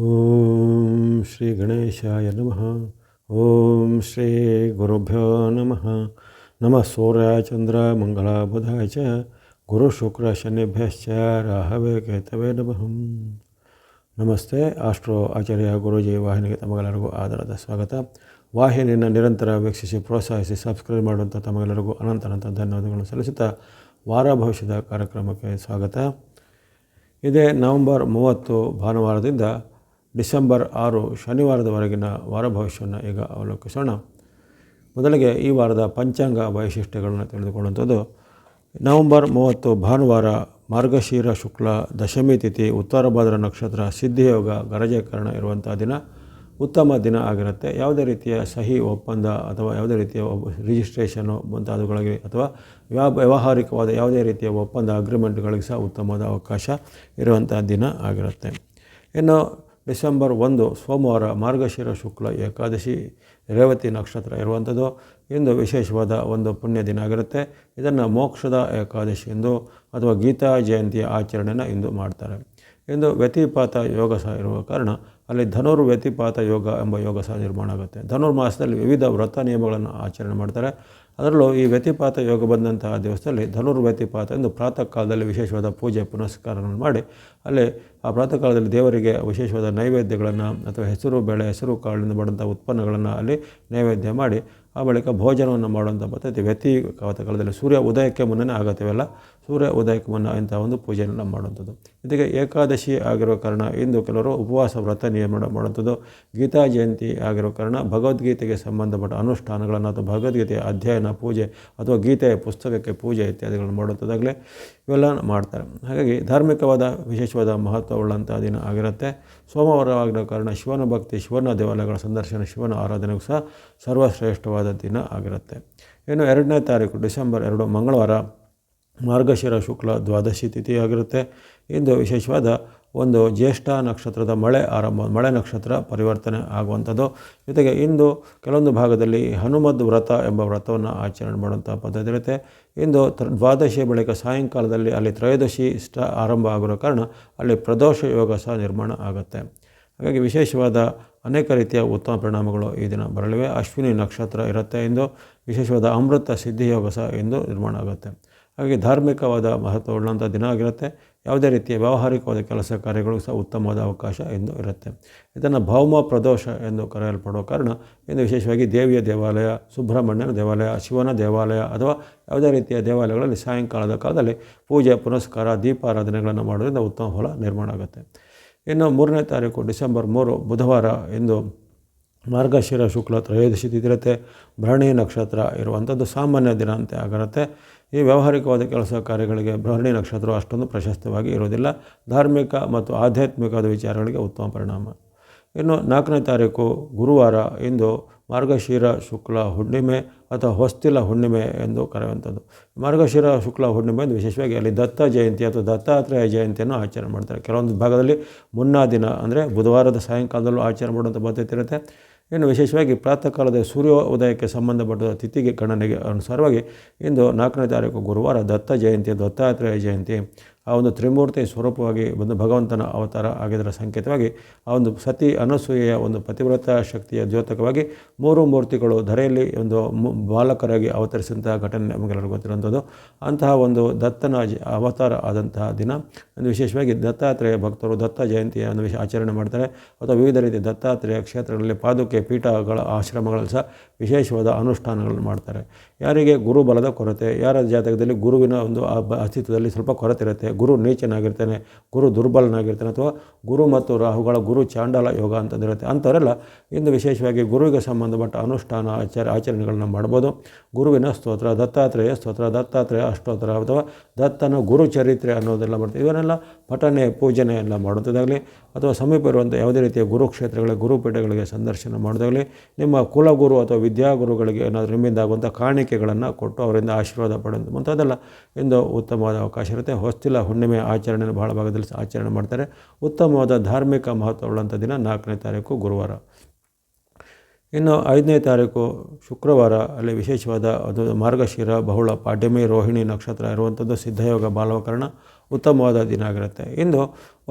ಓಂ ಶ್ರೀ ಗಣೇಶಾಯ ನಮಃ. ಓಂ ಶ್ರೀ ಗುರುಭ್ಯೋ ನಮಃ. ನಮಃ ಸೂರ್ಯಾಯ ಚಂದ್ರ ಮಂಗಳ ಬುಧಾಯ ಚ ಗುರು ಶುಕ್ರ ಶನಿಭ್ಯಶ್ಚ ರಾಹವೇ ಕೇತವೇ ನಮಃ. ನಮಸ್ತೆ. ಆಸ್ಟ್ರೋ ಆಚಾರ್ಯ ಗುರೂಜಿ ವಾಹಿನಿಗೆ ತಮಗೆಲ್ಲರಿಗೂ ಆಧಾರದ ಸ್ವಾಗತ. ವಾಹಿನಿಯನ್ನು ನಿರಂತರ ವೀಕ್ಷಿಸಿ ಪ್ರೋತ್ಸಾಹಿಸಿ ಸಬ್ಸ್ಕ್ರೈಬ್ ಮಾಡುವಂಥ ತಮಗೆಲ್ಲರಿಗೂ ಅನಂತ ಧನ್ಯವಾದಗಳನ್ನು ಸಲ್ಲಿಸುತ್ತಾ ವಾರ ಭವಿಷ್ಯದ ಕಾರ್ಯಕ್ರಮಕ್ಕೆ ಸ್ವಾಗತ. ಇದೇ ನವಂಬರ್ 30 ಭಾನುವಾರದಿಂದ ಡಿಸೆಂಬರ್ 6 ಶನಿವಾರದವರೆಗಿನ ವಾರ ಭವಿಷ್ಯವನ್ನು ಈಗ ಅವಲೋಕಿಸೋಣ. ಮೊದಲಿಗೆ ಈ ವಾರದ ಪಂಚಾಂಗ ವೈಶಿಷ್ಟ್ಯಗಳನ್ನು ತಿಳಿದುಕೊಳ್ಳುವಂಥದ್ದು. ನವಂಬರ್ 30 ಭಾನುವಾರ, ಮಾರ್ಗಶೀರ ಶುಕ್ಲ ದಶಮಿ ತಿಥಿ, ಉತ್ತರ ಭಾದ್ರ ನಕ್ಷತ್ರ, ಸಿದ್ಧಿಯೋಗ, ಗರಜೀಕರಣ ಇರುವಂಥ ದಿನ. ಉತ್ತಮ ದಿನ ಆಗಿರುತ್ತೆ. ಯಾವುದೇ ರೀತಿಯ ಸಹಿ ಒಪ್ಪಂದ ಅಥವಾ ಯಾವುದೇ ರೀತಿಯ ರಿಜಿಸ್ಟ್ರೇಷನು ಮುಂತಾದವುಗಳಿಗೆ ಅಥವಾ ವ್ಯಾವಹಾರಿಕವಾದ ಯಾವುದೇ ರೀತಿಯ ಒಪ್ಪಂದ ಅಗ್ರಿಮೆಂಟ್ಗಳಿಗೆ ಸಹ ಉತ್ತಮವಾದ ಅವಕಾಶ ಇರುವಂಥ ದಿನ ಆಗಿರುತ್ತೆ. ಇನ್ನು ಡಿಸೆಂಬರ್ 1 ಸೋಮವಾರ, ಮಾರ್ಗಶಿರ ಶುಕ್ಲ ಏಕಾದಶಿ, ರೇವತಿ ನಕ್ಷತ್ರ ಇರುವಂಥದ್ದು. ಇಂದು ವಿಶೇಷವಾದ ಒಂದು ಪುಣ್ಯ ದಿನ ಆಗಿರುತ್ತೆ. ಇದನ್ನು ಮೋಕ್ಷದ ಏಕಾದಶಿ ಎಂದು ಅಥವಾ ಗೀತಾ ಜಯಂತಿಯ ಆಚರಣೆಯನ್ನು ಇಂದು ಮಾಡ್ತಾರೆ. ಇಂದು ವ್ಯತಿಪಾತ ಯೋಗ ಸಹ ಇರುವ ಕಾರಣ ಅಲ್ಲಿ ಧನುರ್ ವ್ಯತಿಪಾತ ಯೋಗ ಎಂಬ ಯೋಗ ಸಹ ನಿರ್ಮಾಣ ಆಗುತ್ತೆ. ಧನುರ್ಮಾಸದಲ್ಲಿ ವಿವಿಧ ವ್ರತ ನಿಯಮಗಳನ್ನು ಆಚರಣೆ ಮಾಡ್ತಾರೆ. ಅದರಲ್ಲೂ ಈ ವ್ಯತಿಪಾತ ಯೋಗ ಬಂದಂತಹ ದಿವಸದಲ್ಲಿ ಧನುರ್ ವ್ಯತಿಪಾತ ಎಂದು ಪ್ರಾತಃ ಕಾಲದಲ್ಲಿ ವಿಶೇಷವಾದ ಪೂಜೆ ಪುನಸ್ಕಾರಗಳನ್ನು ಮಾಡಿ ಅಲ್ಲಿ ಆ ಪ್ರಾತಃ ಕಾಲದಲ್ಲಿ ದೇವರಿಗೆ ವಿಶೇಷವಾದ ನೈವೇದ್ಯಗಳನ್ನು ಅಥವಾ ಹೆಸರು ಬೇಳೆ, ಹೆಸರು ಕಾಳಿನಿಂದ ಮಾಡುವಂಥ ಉತ್ಪನ್ನಗಳನ್ನು ಅಲ್ಲಿ ನೈವೇದ್ಯ ಮಾಡಿ ಆ ಬಳಿಕ ಭೋಜನವನ್ನು ಮಾಡುವಂಥ ಪದ್ಧತಿ ವ್ಯತಿಪಾತ ಕಾಲದಲ್ಲಿ ಸೂರ್ಯ ಉದಯಕ್ಕೆ ಮುನ್ನೇ ಆಗತ್ತೆವೆಲ್ಲ. ಸೂರ್ಯ ಉದಯಕ್ಕೆ ಮುನ್ನ ಇಂಥ ಒಂದು ಪೂಜೆಯನ್ನು ಮಾಡುವಂಥದ್ದು. ಜೊತೆಗೆ ಏಕಾದಶಿ ಆಗಿರೋ ಕಾರಣ ಇಂದು ಕೆಲವರು ಉಪವಾಸ ವ್ರತ ನಿಯಮ ಮಾಡುವಂಥದ್ದು. ಗೀತಾ ಜಯಂತಿ ಆಗಿರೋ ಕಾರಣ ಭಗವದ್ಗೀತೆಗೆ ಸಂಬಂಧಪಟ್ಟ ಅನುಷ್ಠಾನಗಳನ್ನು ಅಥವಾ ಭಗವದ್ಗೀತೆಯ ಅಧ್ಯಯನ, ಪೂಜೆ ಅಥವಾ ಗೀತೆಯ ಪುಸ್ತಕಕ್ಕೆ ಪೂಜೆ ಇತ್ಯಾದಿಗಳನ್ನು ಮಾಡುವಂಥದ್ದಾಗಲೇ ಇವೆಲ್ಲ ಮಾಡ್ತಾರೆ. ಹಾಗಾಗಿ ಧಾರ್ಮಿಕವಾದ ವಿಶೇಷವಾದ ಮಹತ್ವವುಳ್ಳಂಥ ದಿನ ಆಗಿರುತ್ತೆ. ಸೋಮವಾರ ಆಗಿರೋ ಕಾರಣ ಶಿವನ ಭಕ್ತಿ, ಶಿವನ ದೇವಾಲಯಗಳ ಸಂದರ್ಶನ, ಶಿವನ ಆರಾಧನೆಗೂ ಸಹ ಸರ್ವಶ್ರೇಷ್ಠವಾದ ದಿನ ಆಗಿರುತ್ತೆ. ಇನ್ನು 2ನೇ ತಾರೀಕು ಡಿಸೆಂಬರ್ 2 ಮಂಗಳವಾರ, ಮಾರ್ಗಶಿರ ಶುಕ್ಲ ದ್ವಾದಶಿ ತಿಥಿ ಆಗಿರುತ್ತೆ. ಇಂದು ವಿಶೇಷವಾದ ಒಂದು ಜ್ಯೇಷ್ಠ ನಕ್ಷತ್ರದ ಮಳೆ ನಕ್ಷತ್ರ ಪರಿವರ್ತನೆ ಆಗುವಂಥದ್ದು. ಜೊತೆಗೆ ಇಂದು ಕೆಲವೊಂದು ಭಾಗದಲ್ಲಿ ಹನುಮದ್ ವ್ರತ ಎಂಬ ವ್ರತವನ್ನು ಆಚರಣೆ ಮಾಡುವಂಥ ಪದ್ಧತಿ ಇರುತ್ತೆ. ಇಂದು ದ್ವಾದಶಿ ಬಳಿಕ ಸಾಯಂಕಾಲದಲ್ಲಿ ಅಲ್ಲಿ ತ್ರಯೋದಶಿ ಆರಂಭ ಆಗಿರೋ ಕಾರಣ ಅಲ್ಲಿ ಪ್ರದೋಷ ಯೋಗ ಸಹ ನಿರ್ಮಾಣ ಆಗುತ್ತೆ. ಹಾಗಾಗಿ ವಿಶೇಷವಾದ ಅನೇಕ ರೀತಿಯ ಉತ್ತಮ ಪರಿಣಾಮಗಳು ಈ ದಿನ ಬರಲಿವೆ. ಅಶ್ವಿನಿ ನಕ್ಷತ್ರ ಇರುತ್ತೆ. ಇಂದು ವಿಶೇಷವಾದ ಅಮೃತ ಸಿದ್ಧಿಯೋಗ ಸಹ ಇಂದು ನಿರ್ಮಾಣ ಆಗುತ್ತೆ. ಹಾಗೆ ಧಾರ್ಮಿಕವಾದ ಮಹತ್ವವುಳ್ಳಂಥ ದಿನ ಆಗಿರುತ್ತೆ. ಯಾವುದೇ ರೀತಿಯ ವ್ಯಾವಹಾರಿಕವಾದ ಕೆಲಸ ಕಾರ್ಯಗಳು ಸಹ ಉತ್ತಮವಾದ ಅವಕಾಶ ಎಂದು ಇರುತ್ತೆ. ಇದನ್ನು ಭೌಮ ಪ್ರದೋಷ ಎಂದು ಕರೆಯಲ್ಪಡುವ ಕಾರಣ ಇಂದು ವಿಶೇಷವಾಗಿ ದೇವಿಯ ದೇವಾಲಯ, ಸುಬ್ರಹ್ಮಣ್ಯನ ದೇವಾಲಯ, ಶಿವನ ದೇವಾಲಯ ಅಥವಾ ಯಾವುದೇ ರೀತಿಯ ದೇವಾಲಯಗಳಲ್ಲಿ ಸಾಯಂಕಾಲದ ಕಾಲದಲ್ಲಿ ಪೂಜೆ ಪುನಸ್ಕಾರ, ದೀಪಾರಾಧನೆಗಳನ್ನು ಮಾಡೋದ್ರಿಂದ ಉತ್ತಮ ಫಲ ನಿರ್ಮಾಣ ಆಗುತ್ತೆ. ಇನ್ನು 3ನೇ ತಾರೀಕು ಡಿಸೆಂಬರ್ 3 ಬುಧವಾರ, ಇಂದು ಮಾರ್ಗಶಿರ ಶುಕ್ಲ ತ್ರಯೋದಶಿ ತಿಥಿ ಇರುತ್ತೆ. ಭರಣಿ ನಕ್ಷತ್ರ ಇರುವಂಥದ್ದು ಸಾಮಾನ್ಯ ದಿನ ಅಂತ ಆಗಿರುತ್ತೆ. ಈ ವ್ಯಾವಹಾರಿಕವಾದ ಕೆಲಸ ಕಾರ್ಯಗಳಿಗೆ ಭರಣಿ ನಕ್ಷತ್ರ ಅಷ್ಟೊಂದು ಪ್ರಶಸ್ತವಾಗಿ ಇರೋದಿಲ್ಲ. ಧಾರ್ಮಿಕ ಮತ್ತು ಆಧ್ಯಾತ್ಮಿಕವಾದ ವಿಚಾರಗಳಿಗೆ ಉತ್ತಮ ಪರಿಣಾಮ. ಇನ್ನು 4ನೇ ತಾರೀಕು ಗುರುವಾರ, ಇಂದು ಮಾರ್ಗಶಿರ ಶುಕ್ಲ ಹುಣ್ಣಿಮೆ ಅಥವಾ ಹೊಸ್ತಿಲ ಹುಣ್ಣಿಮೆ ಎಂದು ಕರೆಯುವಂಥದ್ದು. ಮಾರ್ಗಶಿರ ಶುಕ್ಲ ಹುಣ್ಣಿಮೆ ಎಂದು ವಿಶೇಷವಾಗಿ ಅಲ್ಲಿ ದತ್ತ ಜಯಂತಿ ಅಥವಾ ದತ್ತಾತ್ರೇಯ ಜಯಂತಿಯನ್ನು ಆಚರಣೆ ಮಾಡ್ತಾರೆ. ಕೆಲವೊಂದು ಭಾಗದಲ್ಲಿ ಮುನ್ನಾ ದಿನ ಅಂದರೆ ಬುಧವಾರದ ಸಾಯಂಕಾಲದಲ್ಲೂ ಆಚರಣೆ ಮಾಡುವಂಥ ಪದ್ಧತಿ ಇರುತ್ತೆ. ಇನ್ನು ವಿಶೇಷವಾಗಿ ಪ್ರಾತಃ ಕಾಲದ ಸೂರ್ಯ ಉದಯಕ್ಕೆ ಸಂಬಂಧಪಟ್ಟ ತಿಥಿಗೆ ಗಣನೆಗೆ ಅನುಸಾರವಾಗಿ ಇಂದು 4ನೇ ತಾರೀಕು ಗುರುವಾರ ದತ್ತ ಜಯಂತಿ, ದತ್ತಾತ್ರೇಯ ಜಯಂತಿ. ಆ ಒಂದು ತ್ರಿಮೂರ್ತಿ ಸ್ವರೂಪವಾಗಿ ಬಂದು ಭಗವಂತನ ಅವತಾರ ಆಗಿದ್ದರ ಸಂಕೇತವಾಗಿ ಆ ಒಂದು ಸತಿ ಅನಸೂಯೆಯ ಒಂದು ಪತಿವ್ರತ ಶಕ್ತಿಯ ದ್ಯೋತಕವಾಗಿ 3 ಮೂರ್ತಿಗಳು ಧರೆಯಲ್ಲಿ ಒಂದು ಬಾಲಕರಾಗಿ ಅವತರಿಸಿದಂತಹ ಘಟನೆ ನಮಗೆಲ್ಲರಿಗೂ ಗೊತ್ತಿರುವಂಥದ್ದು. ಅಂತಹ ಒಂದು ದತ್ತನ ಅವತಾರ ಆದಂತಹ ದಿನ ಒಂದು ವಿಶೇಷವಾಗಿ ದತ್ತಾತ್ರೇಯ ಭಕ್ತರು ದತ್ತ ಜಯಂತಿಯನ್ನು ಆಚರಣೆ ಮಾಡ್ತಾರೆ. ಅಥವಾ ವಿವಿಧ ರೀತಿಯ ದತ್ತಾತ್ರೇಯ ಕ್ಷೇತ್ರಗಳಲ್ಲಿ ಪಾದುಕೆ ಪೀಠಗಳ ಆಶ್ರಮಗಳಲ್ಲಿ ಸಹ ವಿಶೇಷವಾದ ಅನುಷ್ಠಾನಗಳನ್ನು ಮಾಡ್ತಾರೆ. ಯಾರಿಗೆ ಗುರುಬಲದ ಕೊರತೆ, ಯಾರ ಜಾತಕದಲ್ಲಿ ಗುರುವಿನ ಒಂದು ಅಸ್ತಿತ್ವದಲ್ಲಿ ಸ್ವಲ್ಪ ಕೊರತೆ ಇರುತ್ತೆ, ಗುರು ನೀಚನಾಗಿರ್ತಾನೆ, ಗುರು ದುರ್ಬಲನಾಗಿರ್ತಾನೆ, ಅಥವಾ ಗುರು ಮತ್ತು ರಾಹುಗಳ ಗುರು ಚಾಂಡಾಲ ಯೋಗ ಅಂತಂದಿರುತ್ತೆ. ಅಂಥವರೆಲ್ಲ ಇಂದು ವಿಶೇಷವಾಗಿ ಗುರುವಿಗೆ ಸಂಬಂಧಪಟ್ಟ ಅನುಷ್ಠಾನ ಆಚರಣೆಗಳನ್ನು ಮಾಡ್ಬೋದು. ಗುರುವಿನ ಸ್ತೋತ್ರ, ದತ್ತಾತ್ರೇಯ ಸ್ತೋತ್ರ, ದತ್ತಾತ್ರೇಯ ಅಷ್ಟೋತ್ತರ ಅಥವಾ ದತ್ತನ ಗುರು ಚರಿತ್ರೆ ಅನ್ನೋದೆಲ್ಲ ಮಾಡ್ತೀವಿ. ಇವನ್ನೆಲ್ಲ ಪಠನೆ ಪೂಜನೆ ಎಲ್ಲ ಮಾಡುವಂಥದ್ದಾಗಲಿ ಅಥವಾ ಸಮೀಪ ಇರುವಂಥ ಯಾವುದೇ ರೀತಿಯ ಗುರುಕ್ಷೇತ್ರಗಳಿಗೆ, ಗುರುಪೀಠಗಳಿಗೆ ಸಂದರ್ಶನ ಮಾಡೋದಾಗಲಿ, ನಿಮ್ಮ ಕುಲಗುರು ಅಥವಾ ವಿದ್ಯಾಗುರುಗಳಿಗೆ ಏನಾದರೂ ನಿಮ್ಮಿಂದ ಆಗುವಂಥ ಕಾಣಿಕೆಗಳನ್ನು ಕೊಟ್ಟು ಅವರಿಂದ ಆಶೀರ್ವಾದ ಪಡೆಯುವಂಥ ಮುಂತಾದೆಲ್ಲ ಇಂದು ಉತ್ತಮವಾದ ಅವಕಾಶ ಇರುತ್ತೆ. ಹೊಸ್ತಿಲ ಹುಣ್ಣಿಮೆ ಆಚರಣೆಯನ್ನು ಬಹಳ ಭಾಗದಲ್ಲಿ ಆಚರಣೆ ಮಾಡ್ತಾರೆ. ಉತ್ತಮವಾದ ಧಾರ್ಮಿಕ ಮಹತ್ವವುಳ್ಳಂಥ ದಿನ 4ನೇ ತಾರೀಕು ಗುರುವಾರ. ಇನ್ನು 5ನೇ ತಾರೀಕು ಶುಕ್ರವಾರ, ಅಲ್ಲಿ ವಿಶೇಷವಾದ ಅದು ಮಾರ್ಗಶಿರ ಬಹುಳ ಪಾಡ್ಯಮಿ ರೋಹಿಣಿ ನಕ್ಷತ್ರ ಇರುವಂಥದ್ದು. ಸಿದ್ಧಯೋಗ ಬಾಲವಕರಣ ಉತ್ತಮವಾದ ದಿನ ಆಗಿರುತ್ತೆ. ಇಂದು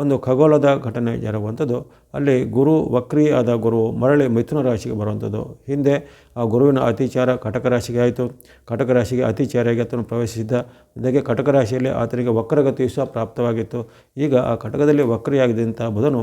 ಒಂದು ಖಗೋಳದ ಘಟನೆ ಜರುಗುವಂಥದ್ದು. ಅಲ್ಲಿ ಗುರು ವಕ್ರಿ ಆದ ಗುರು ಮರಳಿ ಮಿಥುನ ರಾಶಿಗೆ ಬರುವಂಥದ್ದು. ಹಿಂದೆ ಆ ಗುರುವಿನ ಅತಿಚಾರ ಕಟಕ ರಾಶಿಗೆ ಆಯಿತು. ಕಟಕ ರಾಶಿಗೆ ಅತಿಚಾರಿಯಾಗಿ ಆತನು ಪ್ರವೇಶಿಸಿದ್ದ. ಜೊತೆಗೆ ಕಟಕ ರಾಶಿಯಲ್ಲಿ ಆತನಿಗೆ ವಕ್ರಗತಿಯು ಸಹ ಪ್ರಾಪ್ತವಾಗಿತ್ತು. ಈಗ ಆ ಕಟಕದಲ್ಲಿ ವಕ್ರಿಯಾಗಿದ್ದಂಥ ಬುಧನು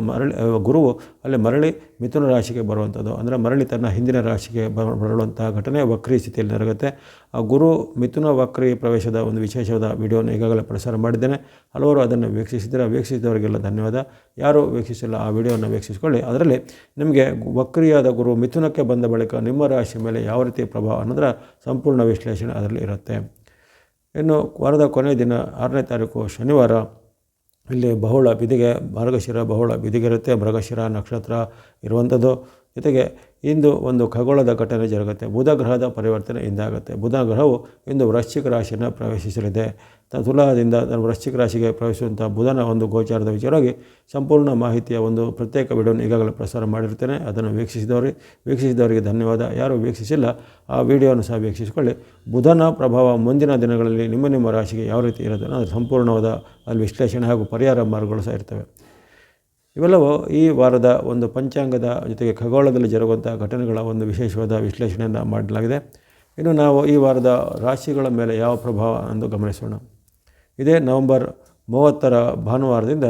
ಗುರುವು ಅಲ್ಲಿ ಮರಳಿ ಮಿಥುನ ರಾಶಿಗೆ ಬರುವಂಥದ್ದು. ಅಂದರೆ ಮರಳಿ ತನ್ನ ಹಿಂದಿನ ರಾಶಿಗೆ ಬರುವಂತಹ ಘಟನೆ ವಕ್ರಿ ಸ್ಥಿತಿಯಲ್ಲಿ ನಡೆಯುತ್ತೆ. ಆ ಗುರು ಮಿಥುನ ವಕ್ರಿ ಪ್ರವೇಶದ ಒಂದು ವಿಶೇಷವಾದ ವಿಡಿಯೋನ ಈಗಾಗಲೇ ಪ್ರಸಾರ ಮಾಡಿದ್ದೇನೆ. ಹಲವರು ಅದನ್ನು ವೀಕ್ಷಿಸಿದವರಿಗೆಲ್ಲ ಧನ್ಯವಾದ. ಯಾರು ವೀಕ್ಷಿಸಿಲ್ಲ ಆ ವಿಡಿಯೋನ ವೀಕ್ಷಿಸಿಕೊಳ್ಳಿ. ಅದರಲ್ಲಿ ನಿಮಗೆ ವಕ್ರಿಯಾದ ಗುರು ಮಿಥುನಕ್ಕೆ ಬಂದ ಬಳಿಕ ನಿಮ್ಮ ರಾಶಿ ಮೇಲೆ ಯಾವ ರೀತಿ ಪ್ರಭಾವ ಅನ್ನೋದರ ಸಂಪೂರ್ಣ ವಿಶ್ಲೇಷಣೆ ಅದರಲ್ಲಿ ಇರುತ್ತೆ. ಇನ್ನು ವಾರದ ಕೊನೆಯ ದಿನ 6ನೇ ತಾರೀಕು ಶನಿವಾರ ಇಲ್ಲಿ ಬಹುಳ ಬಿದಿಗೆ ಮಾರ್ಗಶಿರ ಬಹುಳ ಬಿದಿಗೆ ಇರುತ್ತೆ. ಮೃಗಶಿರ ನಕ್ಷತ್ರ ಇರುವಂಥದ್ದು. ಜೊತೆಗೆ ಇಂದು ಒಂದು ಖಗೋಳದ ಘಟನೆ ಜರುಗುತ್ತೆ. ಬುಧ ಗ್ರಹದ ಪರಿವರ್ತನೆ ಇಂದಾಗುತ್ತೆ. ಬುಧ ಗ್ರಹವು ಇಂದು ವೃಶ್ಚಿಕ ರಾಶಿಯನ್ನು ಪ್ರವೇಶಿಸಲಿದೆ. ತುಲಾದಿಂದ ವೃಶ್ಚಿಕ ರಾಶಿಗೆ ಪ್ರವೇಶಿಸುವಂಥ ಬುಧನ ಒಂದು ಗೋಚಾರದ ವಿಚಾರವಾಗಿ ಸಂಪೂರ್ಣ ಮಾಹಿತಿಯ ಒಂದು ಪ್ರತ್ಯೇಕ ವಿಡಿಯೋನ ಈಗಾಗಲೇ ಪ್ರಸಾರ ಮಾಡಿರ್ತೇನೆ. ಅದನ್ನು ವೀಕ್ಷಿಸಿದವರಿಗೆ ಧನ್ಯವಾದ. ಯಾರು ವೀಕ್ಷಿಸಿಲ್ಲ ಆ ವಿಡಿಯೋವನ್ನು ಸಹ ವೀಕ್ಷಿಸಿಕೊಳ್ಳಿ. ಬುಧನ ಪ್ರಭಾವ ಮುಂದಿನ ದಿನಗಳಲ್ಲಿ ನಿಮ್ಮ ರಾಶಿಗೆ ಯಾವ ರೀತಿ ಇರುತ್ತೆ ಅನ್ನೋದು ಸಂಪೂರ್ಣವಾದ ಅಲ್ಲಿ ವಿಶ್ಲೇಷಣೆ ಹಾಗೂ ಪರಿಹಾರ ಮಾರ್ಗಗಳು ಸಹ ಇರ್ತವೆ. ಇವೆಲ್ಲವೂ ಈ ವಾರದ ಒಂದು ಪಂಚಾಂಗದ ಜೊತೆಗೆ ಖಗೋಳದಲ್ಲಿ ಜರುಗುವಂಥ ಘಟನೆಗಳ ಒಂದು ವಿಶೇಷವಾದ ವಿಶ್ಲೇಷಣೆಯನ್ನು ಮಾಡಲಾಗಿದೆ. ಇನ್ನು ನಾವು ಈ ವಾರದ ರಾಶಿಗಳ ಮೇಲೆ ಯಾವ ಪ್ರಭಾವ ಎಂದು ಗಮನಿಸೋಣ. ಇದೇ ನವೆಂಬರ್ 30 ಭಾನುವಾರದಿಂದ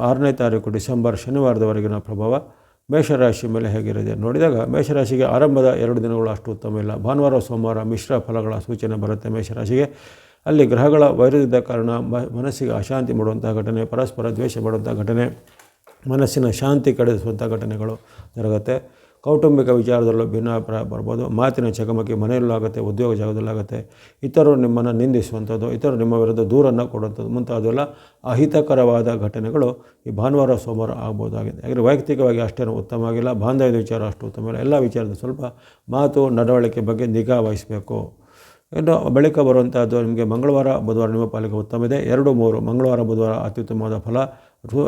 6ನೇ ತಾರೀಕು ಡಿಸೆಂಬರ್ ಶನಿವಾರದವರೆಗಿನ ಪ್ರಭಾವ ಮೇಷರಾಶಿ ಮೇಲೆ ಹೇಗಿರುತ್ತೆ ನೋಡಿದಾಗ, ಮೇಷರಾಶಿಗೆ ಆರಂಭದ 2 ದಿನಗಳು ಅಷ್ಟು ಉತ್ತಮ ಇಲ್ಲ. ಭಾನುವಾರ ಸೋಮವಾರ ಮಿಶ್ರ ಫಲಗಳ ಸೂಚನೆ ಬರುತ್ತೆ ಮೇಷರಾಶಿಗೆ. ಅಲ್ಲಿ ಗ್ರಹಗಳ ವೈರುಧ್ಯದ ಕಾರಣ ಮನಸ್ಸಿಗೆ ಅಶಾಂತಿ ಮಾಡುವಂಥ ಘಟನೆ, ಪರಸ್ಪರ ದ್ವೇಷ ಮಾಡುವಂಥ ಘಟನೆ, ಮನಸ್ಸಿನ ಶಾಂತಿ ಕಡಿಸುವಂಥ ಘಟನೆಗಳು ಜರುಗುತ್ತೆ. ಕೌಟುಂಬಿಕ ವಿಚಾರದಲ್ಲೂ ಭಿನ್ನಾಭಿಪ್ರಾಯ ಬರ್ಬೋದು. ಮಾತಿನ ಚಕಮಕಿ ಮನೆಯಲ್ಲೂ ಆಗುತ್ತೆ, ಉದ್ಯೋಗ ಜಾಗದಲ್ಲಾಗುತ್ತೆ. ಇತರರು ನಿಮ್ಮನ್ನು ನಿಂದಿಸುವಂಥದ್ದು, ಇತರರು ನಿಮ್ಮ ವಿರುದ್ಧ ದೂರನ್ನು ಕೊಡುವಂಥದ್ದು ಮುಂತಾದೆಲ್ಲ ಅಹಿತಕರವಾದ ಘಟನೆಗಳು ಈ ಭಾನುವಾರ ಸೋಮವಾರ ಆಗ್ಬೋದಾಗಿದೆ. ಹಾಗೆ ವೈಯಕ್ತಿಕವಾಗಿ ಅಷ್ಟೇನು ಉತ್ತಮ ಆಗಿಲ್ಲ. ಬಾಂಧವ್ಯದ ವಿಚಾರ ಅಷ್ಟು ಉತ್ತಮ ಇಲ್ಲ. ಎಲ್ಲ ವಿಚಾರದ ಸ್ವಲ್ಪ ಮಾತು ನಡವಳಿಕೆ ಬಗ್ಗೆ ನಿಗಾ ವಹಿಸಬೇಕು. ಇನ್ನು ಬಳಿಕ ಬರುವಂಥದ್ದು ನಿಮಗೆ ಮಂಗಳವಾರ ಬುಧವಾರ ನಿಮ್ಮ ಪಾಲಿಗೆ ಉತ್ತಮ ಇದೆ. 2, 3 ಮಂಗಳವಾರ ಬುಧವಾರ ಅತ್ಯುತ್ತಮವಾದ ಫಲ.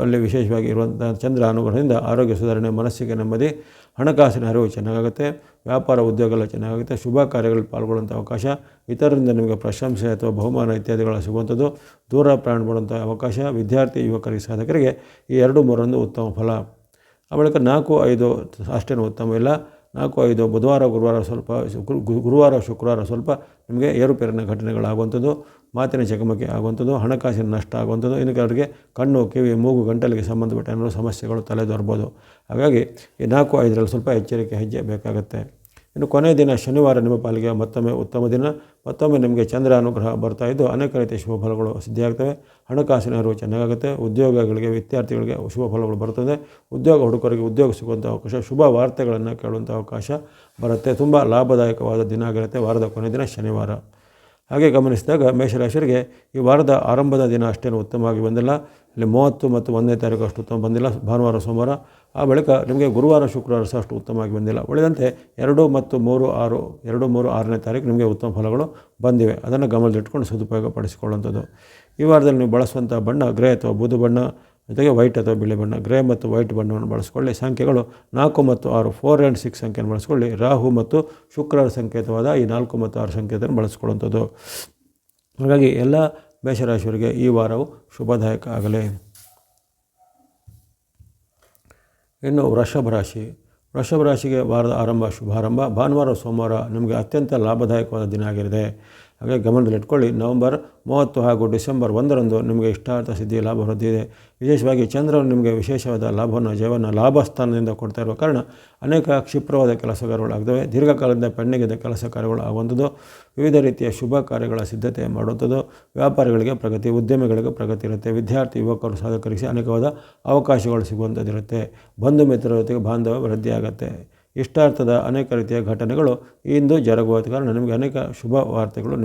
ಅಲ್ಲಿ ವಿಶೇಷವಾಗಿ ಇರುವಂಥ ಚಂದ್ರ ಅನುಗ್ರಹದಿಂದ ಆರೋಗ್ಯ ಸುಧಾರಣೆ, ಮನಸ್ಸಿಗೆ ನೆಮ್ಮದಿ, ಹಣಕಾಸಿನ ಅರಿವು ಚೆನ್ನಾಗುತ್ತೆ, ವ್ಯಾಪಾರ ಉದ್ಯೋಗ ಎಲ್ಲ ಚೆನ್ನಾಗುತ್ತೆ, ಶುಭ ಕಾರ್ಯಗಳಲ್ಲಿ ಪಾಲ್ಗೊಳ್ಳುವಂಥ ಅವಕಾಶ, ಇತರರಿಂದ ನಿಮಗೆ ಪ್ರಶಂಸೆ ಅಥವಾ ಬಹುಮಾನ ಇತ್ಯಾದಿಗಳು ಸಿಗುವಂಥದ್ದು, ದೂರ ಪ್ರಯಾಣ ಮಾಡುವಂಥ ಅವಕಾಶ, ವಿದ್ಯಾರ್ಥಿ ಯುವಕರಿಗೆ ಸಾಧಕರಿಗೆ ಈ 2, 3 ಉತ್ತಮ ಫಲ. ಆ ಬಳಿಕ 4, 5 ಅಷ್ಟೇನು ಉತ್ತಮ ಇಲ್ಲ. 4, 5 ಬುಧವಾರ ಗುರುವಾರ ಶುಕ್ರವಾರ ಸ್ವಲ್ಪ ನಿಮಗೆ ಏರುಪೇರಿನ ಘಟನೆಗಳಾಗುವಂಥದ್ದು, ಮಾತಿನ ಚಕಮಕಿ ಆಗುವಂಥದ್ದು, ಹಣಕಾಸಿನ ನಷ್ಟ ಆಗುವಂಥದ್ದು, ಇನ್ನು ಕೆಲವರಿಗೆ ಕಣ್ಣು, ಕಿವಿ, ಮೂಗು, ಗಂಟಲಿಗೆ ಸಂಬಂಧಪಟ್ಟ ಏನಾದರೂ ಸಮಸ್ಯೆಗಳು ತಲೆದೋರ್ಬೋದು. ಹಾಗಾಗಿ ಈ 4, 5ರಲ್ಲಿ ಸ್ವಲ್ಪ ಎಚ್ಚರಿಕೆ ಹೆಜ್ಜೆ ಬೇಕಾಗುತ್ತೆ. ಇನ್ನು ಕೊನೆಯ ದಿನ ಶನಿವಾರ ನಿಮ್ಮ ಪಾಲಿಗೆ ಮತ್ತೊಮ್ಮೆ ಉತ್ತಮ ದಿನ. ಮತ್ತೊಮ್ಮೆ ನಿಮಗೆ ಚಂದ್ರ ಅನುಗ್ರಹ ಬರ್ತಾ ಇದ್ದು ಅನೇಕ ರೀತಿಯ ಶುಭ ಫಲಗಳು ಸಿದ್ಧಿಯಾಗ್ತವೆ. ಹಣಕಾಸಿನ ಅರಿವು ಚೆನ್ನಾಗುತ್ತೆ. ಉದ್ಯೋಗಗಳಿಗೆ, ವಿದ್ಯಾರ್ಥಿಗಳಿಗೆ ಶುಭ ಫಲಗಳು ಬರ್ತದೆ. ಉದ್ಯೋಗ ಹುಡುಕರಿಗೆ ಉದ್ಯೋಗ ಸಿಗುವಂಥ ಅವಕಾಶ, ಶುಭ ವಾರ್ತೆಗಳನ್ನು ಕೇಳುವಂಥ ಅವಕಾಶ ಬರುತ್ತೆ. ತುಂಬ ಲಾಭದಾಯಕವಾದ ದಿನ ಆಗಿರುತ್ತೆ ವಾರದ ಕೊನೆಯ ದಿನ ಶನಿವಾರ. ಹಾಗೆ ಗಮನಿಸಿದಾಗ ಮೇಷರಾಶಿಯರಿಗೆ ಈ ವಾರದ ಆರಂಭದ ದಿನ ಅಷ್ಟೇನು ಉತ್ತಮವಾಗಿ ಬಂದಿಲ್ಲ. ಇಲ್ಲಿ 30 ಮತ್ತು 1ನೇ ತಾರೀಕು ಅಷ್ಟು ಉತ್ತಮ ಬಂದಿಲ್ಲ ಭಾನುವಾರ ಸೋಮವಾರ. ಆ ಬಳಿಕ ನಿಮಗೆ ಗುರುವಾರ ಶುಕ್ರವಾರ ಸಹ ಅಷ್ಟು ಉತ್ತಮವಾಗಿ ಬಂದಿಲ್ಲ. ಉಳಿದಂತೆ 2 ಮತ್ತು 3, 6ನೇ ತಾರೀಕು ನಿಮಗೆ ಉತ್ತಮ ಫಲಗಳು ಬಂದಿವೆ. ಅದನ್ನು ಗಮನದಲ್ಲಿಟ್ಕೊಂಡು ಸದುಪಯೋಗ ಪಡಿಸಿಕೊಳ್ಳುವಂಥದ್ದು. ಈ ವಾರದಲ್ಲಿ ನೀವು ಬಳಸುವಂಥ ಬಣ್ಣ ಗ್ರೇ ಅಥವಾ ಬೂದು ಬಣ್ಣ, ಜೊತೆಗೆ ವೈಟ್ ಅಥವಾ ಬಿಳಿ ಬಣ್ಣ. ಗ್ರೇ ಮತ್ತು ವೈಟ್ ಬಣ್ಣವನ್ನು ಬಳಸಿಕೊಳ್ಳಿ. ಸಂಖ್ಯೆಗಳು 4 ಮತ್ತು 6, 4 and 6 ಸಂಖ್ಯೆಯನ್ನು ಬಳಸಿಕೊಳ್ಳಿ. ರಾಹು ಮತ್ತು ಶುಕ್ರರ ಸಂಕೇತವಾದ ಈ 4 ಮತ್ತು 6 ಸಂಕೇತವನ್ನು ಬಳಸಿಕೊಳ್ಳುವಂಥದ್ದು. ಹಾಗಾಗಿ ಎಲ್ಲ ಮೇಷರಾಶಿಯವರಿಗೆ ಈ ವಾರವು ಶುಭದಾಯಕ ಆಗಲಿ. ಇನ್ನು ವೃಷಭ ರಾಶಿಗೆ ವಾರದ ಆರಂಭ ಶುಭಾರಂಭ. ಭಾನುವಾರ ಸೋಮವಾರ ನಿಮಗೆ ಅತ್ಯಂತ ಲಾಭದಾಯಕವಾದ ದಿನ ಆಗಿರುತ್ತೆ. ಹಾಗೆ ಗಮನದಲ್ಲಿಟ್ಕೊಳ್ಳಿ. ನವೆಂಬರ್ 30 ಹಾಗೂ ಡಿಸೆಂಬರ್ 1ರಂದು ನಿಮಗೆ ಇಷ್ಟಾರ್ಥ ಸಿದ್ಧಿ ಲಾಭ ವೃದ್ಧಿಯಿದೆ. ವಿಶೇಷವಾಗಿ ಚಂದ್ರನು ನಿಮಗೆ ವಿಶೇಷವಾದ ಲಾಭವನ್ನು ಜಯವನ್ನು ಲಾಭ ಸ್ಥಾನದಿಂದ ಕೊಡ್ತಾ ಇರುವ ಕಾರಣ ಅನೇಕ ಕ್ಷಿಪ್ರವಾದ ಕೆಲಸ ಕಾರ್ಯಗಳಾಗ್ತವೆ. ದೀರ್ಘಕಾಲದಿಂದ ಪೆಂಡಿಂಗಿದ್ದ ಕೆಲಸ ಕಾರ್ಯಗಳು ಆಗುವಂಥದ್ದು, ವಿವಿಧ ರೀತಿಯ ಶುಭ ಕಾರ್ಯಗಳ ಸಿದ್ಧತೆ ಮಾಡುವಂಥದ್ದು, ವ್ಯಾಪಾರಿಗಳಿಗೆ ಪ್ರಗತಿ, ಉದ್ಯಮಿಗಳಿಗೆ ಪ್ರಗತಿ ಇರುತ್ತೆ. ವಿದ್ಯಾರ್ಥಿ ಯುವಕರು ಸಾಧಕರಿಗೆ ಅನೇಕವಾದ ಅವಕಾಶಗಳು ಸಿಗುವಂಥದ್ದಿರುತ್ತೆ. ಬಂಧು ಮಿತ್ರರ ಜೊತೆಗೆ ಬಾಂಧವ್ಯ ವೃದ್ಧಿಯಾಗುತ್ತೆ. ಇಷ್ಟಾರ್ಥದ ಅನೇಕ ರೀತಿಯ ಘಟನೆಗಳು ಇಂದು ಜರುಗುವ ಕಾರಣ ನಿಮಗೆ ಅನೇಕ ಶುಭ ವಾರ್ತೆಗಳು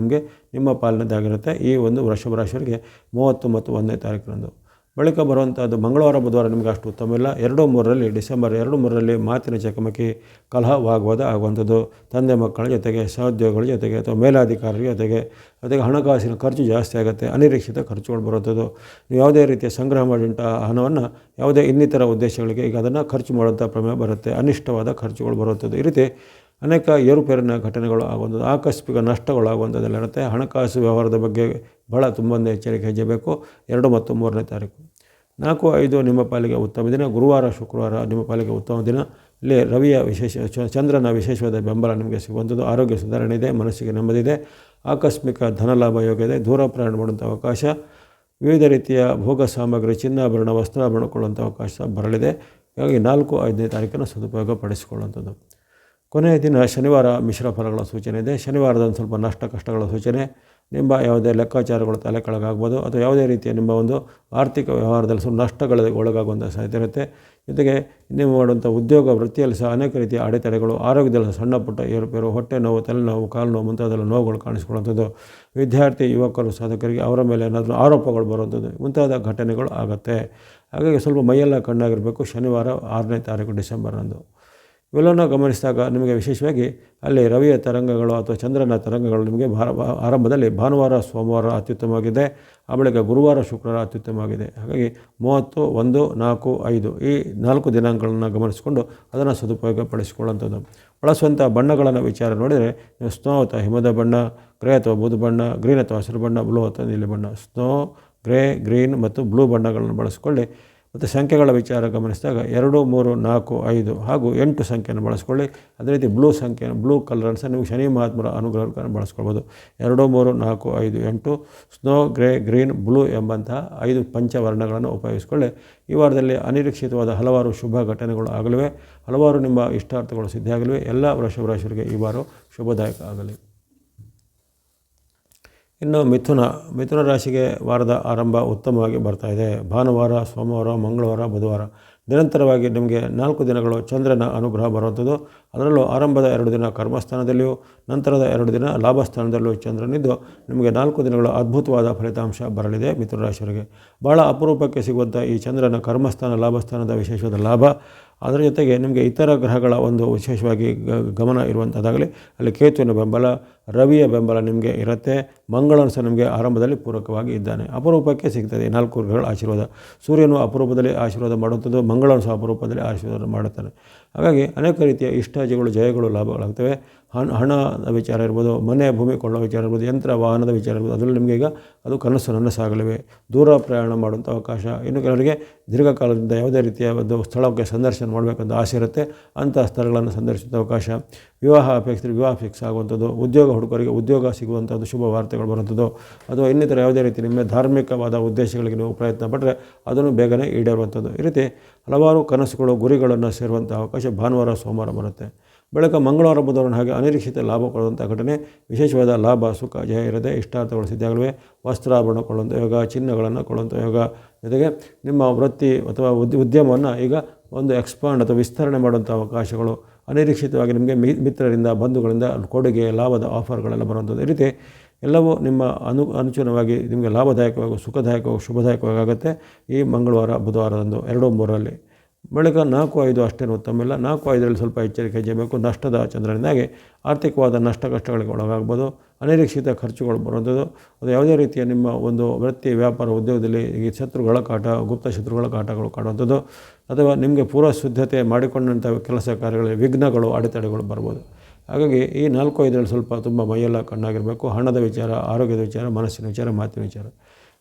ನಿಮ್ಮ ಪಾಲಿನದ್ದಾಗಿರುತ್ತೆ. ಈ ಒಂದು ವೃಷಭ ರಾಶಿಯವರಿಗೆ 30 ಮತ್ತು 1ನೇ ತಾರೀಕಿನಂದು. ಬಳಿಕ ಬರುವಂಥದ್ದು ಮಂಗಳವಾರ ಬುಧವಾರ ನಿಮಗೆ ಅಷ್ಟು ಉತ್ತಮ ಇಲ್ಲ. 2, 3ರಲ್ಲಿ ಡಿಸೆಂಬರ್ 2, 3ರಲ್ಲಿ ಮಾತಿನ ಚಕಮಕಿ, ಕಲಹ, ವಾಗ್ವಾದ ಆಗುವಂಥದ್ದು, ತಂದೆ ಮಕ್ಕಳ ಜೊತೆಗೆ, ಸಹೋದ್ಯೋಗಿಗಳ ಜೊತೆಗೆ ಅಥವಾ ಮೇಲಾಧಿಕಾರಿಗಳ ಜೊತೆಗೆ ಹಣಕಾಸಿನ ಖರ್ಚು ಜಾಸ್ತಿ ಆಗುತ್ತೆ. ಅನಿರೀಕ್ಷಿತ ಖರ್ಚುಗಳು ಬರುವಂಥದ್ದು. ನೀವು ಯಾವುದೇ ರೀತಿಯ ಸಂಗ್ರಹ ಮಾಡಿದಂಥ ಹಣವನ್ನು ಯಾವುದೇ ಇನ್ನಿತರ ಉದ್ದೇಶಗಳಿಗೆ ಈಗ ಅದನ್ನು ಖರ್ಚು ಮಾಡುವಂಥ ಪ್ರಮೇಯ ಬರುತ್ತೆ. ಅನಿಷ್ಟವಾದ ಖರ್ಚುಗಳು ಬರುವಂಥದ್ದು. ಈ ರೀತಿ ಅನೇಕ ಏರುಪೇರಿನ ಘಟನೆಗಳು ಆಗುವಂಥದ್ದು, ಆಕಸ್ಮಿಕ ನಷ್ಟಗಳಾಗುವಂಥದ್ದೆಲ್ಲ ಇರುತ್ತೆ. ಹಣಕಾಸು ವ್ಯವಹಾರದ ಬಗ್ಗೆ ತುಂಬ ಎಚ್ಚರಿಕೆ ಹೆಜ್ಜೆ ಬೇಕು. 2 ಮತ್ತು 3ನೇ ತಾರೀಕು. 4-5 ನಿಮ್ಮ ಪಾಲಿಗೆ ಉತ್ತಮ ದಿನ. ಗುರುವಾರ ಶುಕ್ರವಾರ ನಿಮ್ಮ ಪಾಲಿಗೆ ಉತ್ತಮ ದಿನ. ಇಲ್ಲಿ ರವಿಯ ಚಂದ್ರನ ವಿಶೇಷವಾದ ಬೆಂಬಲ ನಿಮಗೆ ಸಿಗುವಂಥದ್ದು. ಆರೋಗ್ಯ ಸುಧಾರಣೆ ಇದೆ, ಮನಸ್ಸಿಗೆ ನೆಮ್ಮದಿ ಇದೆ, ಆಕಸ್ಮಿಕ ಧನಲಾಭ ಯೋಗ ಇದೆ, ದೂರ ಪ್ರಯಾಣ ಮಾಡುವಂಥ ಅವಕಾಶ, ವಿವಿಧ ರೀತಿಯ ಭೋಗ ಸಾಮಗ್ರಿ, ಚಿನ್ನಾಭರಣ, ವಸ್ತ್ರಾಭರಣ ಕೊಳ್ಳುವಂಥ ಅವಕಾಶ ಬರಲಿದೆ. ಹಾಗಾಗಿ 4-5ನೇ ತಾರೀಕನ್ನು ಸದುಪಯೋಗ ಪಡಿಸಿಕೊಳ್ಳುವಂಥದ್ದು. ಕೊನೆಯ ದಿನ ಶನಿವಾರ ಮಿಶ್ರ ಫಲಗಳ ಸೂಚನೆ ಇದೆ. ಶನಿವಾರದಂದು ಸ್ವಲ್ಪ ನಷ್ಟ ಕಷ್ಟಗಳ ಸೂಚನೆ. ನಿಮ್ಮ ಯಾವುದೇ ಲೆಕ್ಕಾಚಾರಗಳು ತಲೆ ಕೆಳಗಾಗ್ಬೋದು ಅಥವಾ ಯಾವುದೇ ರೀತಿಯ ನಿಮ್ಮ ಒಂದು ಆರ್ಥಿಕ ವ್ಯವಹಾರದಲ್ಲಿ ಸ್ವಲ್ಪ ನಷ್ಟಗಳಿಗೆ ಒಳಗಾಗುವಂಥ ಸಾಧ್ಯತೆ ಇರುತ್ತೆ. ಜೊತೆಗೆ ನೀವು ಮಾಡುವಂಥ ಉದ್ಯೋಗ ವೃತ್ತಿಯಲ್ಲಿ ಸಹ ಅನೇಕ ರೀತಿಯ ಅಡೆತಡೆಗಳು, ಆರೋಗ್ಯದಲ್ಲಿ ಸಣ್ಣ ಪುಟ್ಟ ಏರುಪೇರು, ಹೊಟ್ಟೆ ನೋವು, ತಲೆನೋವು, ಕಾಲು ನೋವು ಮುಂತಾದೆಲ್ಲ ನೋವುಗಳು ಕಾಣಿಸ್ಕೊಳ್ಳುವಂಥದ್ದು. ವಿದ್ಯಾರ್ಥಿ ಯುವಕರು ಸಾಧಕರಿಗೆ ಅವರ ಮೇಲೆ ಏನಾದರೂ ಆರೋಪಗಳು ಬರುವಂಥದ್ದು ಮುಂತಾದ ಘಟನೆಗಳು ಆಗುತ್ತೆ. ಹಾಗಾಗಿ ಸ್ವಲ್ಪ ಮೈಯೆಲ್ಲ ಕಣ್ಣಾಗಿರಬೇಕು. ಶನಿವಾರ 6ನೇ ತಾರೀಕು ಡಿಸೆಂಬರ್ನಂದು ಇವೆಲ್ಲವನ್ನು ಗಮನಿಸಿದಾಗ ನಿಮಗೆ ವಿಶೇಷವಾಗಿ ಅಲ್ಲಿ ರವಿಯ ತರಂಗಗಳು ಅಥವಾ ಚಂದ್ರನ ತರಂಗಗಳು ನಿಮಗೆ ಆರಂಭದಲ್ಲಿ ಭಾನುವಾರ ಸೋಮವಾರ ಅತ್ಯುತ್ತಮವಾಗಿದೆ. ಆ ಬಳಿಕ ಗುರುವಾರ ಶುಕ್ರವಾರ ಅತ್ಯುತ್ತಮವಾಗಿದೆ. ಹಾಗಾಗಿ 30, 1, 4, 5 ಈ 4 ದಿನಾಂಕಗಳನ್ನು ಗಮನಿಸಿಕೊಂಡು ಅದನ್ನು ಸದುಪಯೋಗ ಪಡಿಸಿಕೊಳ್ಳುವಂಥದ್ದು. ಬಳಸುವಂಥ ಬಣ್ಣಗಳನ್ನು ವಿಚಾರ ನೋಡಿದರೆ ನೀವು ಸ್ನೋ ಅಥವಾ ಹಿಮದ ಬಣ್ಣ, ಗ್ರೇ ಅಥವಾ ಬೂದು ಬಣ್ಣ, ಗ್ರೀನ್ ಅಥವಾ ಹಸಿರು ಬಣ್ಣ, ಬ್ಲೂ ಅಥವಾ ನೀಲಿ ಬಣ್ಣ, ಸ್ನೋ, ಗ್ರೇ, ಗ್ರೀನ್ ಮತ್ತು ಬ್ಲೂ ಬಣ್ಣಗಳನ್ನು ಬಳಸಿಕೊಳ್ಳಿ. ಮತ್ತು ಸಂಖ್ಯೆಗಳ ವಿಚಾರ ಗಮನಿಸಿದಾಗ 2, 3, 4, 5 ಹಾಗೂ 8 ಸಂಖ್ಯೆಯನ್ನು ಬಳಸ್ಕೊಳ್ಳಿ. ಅದೇ ರೀತಿ ಬ್ಲೂ ಕಲರನ್ನು ಸಹ ನೀವು ಶನಿ ಮಹಾತ್ಮರ ಅನುಗ್ರಹವನ್ನು ಬಳಸ್ಕೊಳ್ಬೋದು. 2, 3, 4, 5, 8 ಸ್ನೋ, ಗ್ರೇ, ಗ್ರೀನ್, ಬ್ಲೂ ಎಂಬಂತಹ 5 ಪಂಚವರ್ಣಗಳನ್ನು ಉಪಯೋಗಿಸಿಕೊಳ್ಳಿ. ಈ ವಾರದಲ್ಲಿ ಅನಿರೀಕ್ಷಿತವಾದ ಹಲವಾರು ಶುಭ ಘಟನೆಗಳು ಆಗಲಿವೆ. ಹಲವಾರು ನಿಮ್ಮ ಇಷ್ಟಾರ್ಥಗಳು ಸಿದ್ಧಿಯಾಗಲಿವೆ. ಎಲ್ಲ ವೃಷಭ ರಾಶಿಯವರಿಗೆ ಈ ವಾರ ಶುಭದಾಯಕ ಆಗಲಿ. ಇನ್ನು ಮಿಥುನ ರಾಶಿಗೆ ವಾರದ ಆರಂಭ ಉತ್ತಮವಾಗಿ ಬರ್ತಾಯಿದೆ. ಭಾನುವಾರ, ಸೋಮವಾರ, ಮಂಗಳವಾರ, ಬುಧವಾರ ನಿರಂತರವಾಗಿ ನಿಮಗೆ 4 ದಿನಗಳು ಚಂದ್ರನ ಅನುಗ್ರಹ ಬರುವಂಥದ್ದು. ಅದರಲ್ಲೂ ಆರಂಭದ 2 ದಿನ ಕರ್ಮಸ್ಥಾನದಲ್ಲಿಯೂ ನಂತರದ 2 ದಿನ ಲಾಭಸ್ಥಾನದಲ್ಲೂ ಚಂದ್ರನಿದ್ದು ನಿಮಗೆ 4 ದಿನಗಳು ಅದ್ಭುತವಾದ ಫಲಿತಾಂಶ ಬರಲಿದೆ. ಮಿಥುನ ರಾಶಿಯವರಿಗೆ ಭಾಳ ಅಪರೂಪಕ್ಕೆ ಸಿಗುವಂಥ ಈ ಚಂದ್ರನ ಕರ್ಮಸ್ಥಾನ ಲಾಭಸ್ಥಾನದ ವಿಶೇಷವಾದ ಲಾಭ, ಅದರ ಜೊತೆಗೆ ನಿಮಗೆ ಇತರ ಗ್ರಹಗಳ ಒಂದು ವಿಶೇಷವಾಗಿ ಗಮನ ಇರುವಂಥದ್ದಾಗಲಿ, ಅಲ್ಲಿ ಕೇತುವಿನ ಬೆಂಬಲ, ರವಿಯ ಬೆಂಬಲ ನಿಮಗೆ ಇರುತ್ತೆ. ಮಂಗಳನು ಸಹ ನಿಮಗೆ ಆರಂಭದಲ್ಲಿ ಪೂರಕವಾಗಿ ಇದ್ದಾನೆ. ಅಪರೂಪಕ್ಕೆ ಸಿಗ್ತದೆ 4 ಗ್ರಹಗಳ ಆಶೀರ್ವಾದ. ಸೂರ್ಯನು ಅಪರೂಪದಲ್ಲಿ ಆಶೀರ್ವಾದ ಮಾಡುವಂಥದ್ದು, ಮಂಗಳನು ಸಹ ಅಪರೂಪದಲ್ಲಿ ಆಶೀರ್ವಾದ ಮಾಡುತ್ತಾನೆ. ಹಾಗಾಗಿ ಅನೇಕ ರೀತಿಯ ಇಷ್ಟಾಜಿಗಳು, ಜಯಗಳು, ಲಾಭಗಳಾಗ್ತವೆ. ಹಣದ ವಿಚಾರ ಇರ್ಬೋದು, ಮನೆ ಭೂಮಿ ಕೊಳ್ಳೋ ವಿಚಾರ ಇರ್ಬೋದು, ಯಂತ್ರ ವಾಹನದ ವಿಚಾರ ಇರ್ಬೋದು, ಅದರಲ್ಲಿ ನಿಮಗೆ ಈಗ ಅದು ಕನಸು ನನಸಾಗಲಿವೆ. ದೂರ ಪ್ರಯಾಣ ಮಾಡುವಂಥ ಅವಕಾಶ, ಇನ್ನು ಕೆಲವರಿಗೆ ದೀರ್ಘಕಾಲದಿಂದ ಯಾವುದೇ ರೀತಿಯ ಒಂದು ಸ್ಥಳಕ್ಕೆ ಸಂದರ್ಶನ ಮಾಡಬೇಕಂತ ಆಸೆ ಇರುತ್ತೆ, ಅಂಥ ಸ್ಥಳಗಳನ್ನು ಸಂದರ್ಶಿಸುವ ಅವಕಾಶ. ವಿವಾಹ ಅಪೇಕ್ಷಿತ ವಿವಾಹ ಫಿಕ್ಸ್ ಆಗುವಂಥದ್ದು, ಉದ್ಯೋಗ ಹುಡುಗರಿಗೆ ಉದ್ಯೋಗ ಸಿಗುವಂಥದ್ದು, ಶುಭ ವಾರ್ತೆಗಳು ಬರುವಂಥದ್ದು, ಅಥವಾ ಇನ್ನಿತರ ಯಾವುದೇ ರೀತಿ ನಿಮ್ಮ ಧಾರ್ಮಿಕವಾದ ಉದ್ದೇಶಗಳಿಗೆ ನೀವು ಪ್ರಯತ್ನ ಪಟ್ಟರೆ ಅದನ್ನು ಬೇಗನೆ ಈಡೇರುವಂಥದ್ದು. ಈ ರೀತಿ ಹಲವಾರು ಕನಸುಗಳು, ಗುರಿಗಳನ್ನು ಸೇರುವಂಥ ಅವಕಾಶ ಭಾನುವಾರ ಸೋಮವಾರ ಬರುತ್ತೆ. ಬಳಿಕ ಮಂಗಳವಾರ ಬುಧವಾರ ಹಾಗೆ ಅನಿರೀಕ್ಷಿತ ಲಾಭ ಕೊಡುವಂಥ ಘಟನೆ, ವಿಶೇಷವಾದ ಲಾಭ, ಸುಖ, ಜಯ ಇರದೆ ಇಷ್ಟಾರ್ಥಗಳು ಸಿದ್ಧಿಯಾಗಲಿವೆ. ವಸ್ತ್ರಾಭರಣ ಕೊಳ್ಳುವಂಥ ಯೋಗ, ಚಿನ್ನಗಳನ್ನು ಕೊಳ್ಳುವಂಥ ಯೋಗ, ಜೊತೆಗೆ ನಿಮ್ಮ ವೃತ್ತಿ ಅಥವಾ ಉದ್ಯಮವನ್ನು ಈಗ ಒಂದು ಎಕ್ಸ್ಪಾಂಡ್ ಅಥವಾ ವಿಸ್ತರಣೆ ಮಾಡುವಂಥ ಅವಕಾಶಗಳು, ಅನಿರೀಕ್ಷಿತವಾಗಿ ನಿಮಗೆ ಮಿತ್ರರಿಂದ, ಬಂಧುಗಳಿಂದ ಕೊಡುಗೆ, ಲಾಭದ ಆಫರ್ಗಳೆಲ್ಲ ಬರುವಂಥದ್ದು. ಈ ರೀತಿ ಎಲ್ಲವೂ ನಿಮ್ಮ ಅನುಚೂರವಾಗಿ ನಿಮಗೆ ಲಾಭದಾಯಕವಾಗಿ, ಸುಖದಾಯಕವಾಗಿ, ಶುಭದಾಯಕವಾಗಿ ಆಗುತ್ತೆ ಈ ಮಂಗಳವಾರ ಬುಧವಾರದಂದು 2, 3ರಲ್ಲಿ. ಬಳಿಕ 4, 5 ಅಷ್ಟೇನು ಉತ್ತಮ ಇಲ್ಲ. 4, 5ರಲ್ಲಿ ಸ್ವಲ್ಪ ಎಚ್ಚರಿಕೆ ಹೆಜ್ಜೆಬೇಕು. ನಷ್ಟದ ಚಂದ್ರನಿಂದಾಗಿ ಆರ್ಥಿಕವಾದ ನಷ್ಟ ಕಷ್ಟಗಳಿಗೆ ಒಳಗಾಗ್ಬೋದು. ಅನಿರೀಕ್ಷಿತ ಖರ್ಚುಗಳು ಬರುವಂಥದ್ದು, ಅದು ಯಾವುದೇ ರೀತಿಯ ನಿಮ್ಮ ಒಂದು ವೃತ್ತಿ, ವ್ಯಾಪಾರ, ಉದ್ಯೋಗದಲ್ಲಿ ಈ ಶತ್ರುಗಳ ಕಾಟ, ಗುಪ್ತ ಶತ್ರುಗಳ ಕಾಟಗಳು ಕಾಣುವಂಥದ್ದು, ಅಥವಾ ನಿಮಗೆ ಪೂರ್ವ ಸಿದ್ಧತೆ ಮಾಡಿಕೊಂಡಂಥ ಕೆಲಸ ಕಾರ್ಯಗಳಲ್ಲಿ ವಿಘ್ನಗಳು, ಅಡೆತಡೆಗಳು ಬರ್ಬೋದು. ಹಾಗಾಗಿ ಈ 4, 5ರಲ್ಲಿ ಸ್ವಲ್ಪ ತುಂಬ ಮೈಯೆಲ್ಲ ಕಣ್ಣಾಗಿರಬೇಕು. ಹಣದ ವಿಚಾರ, ಆರೋಗ್ಯದ ವಿಚಾರ, ಮನಸ್ಸಿನ ವಿಚಾರ, ಮಾತಿನ ವಿಚಾರ.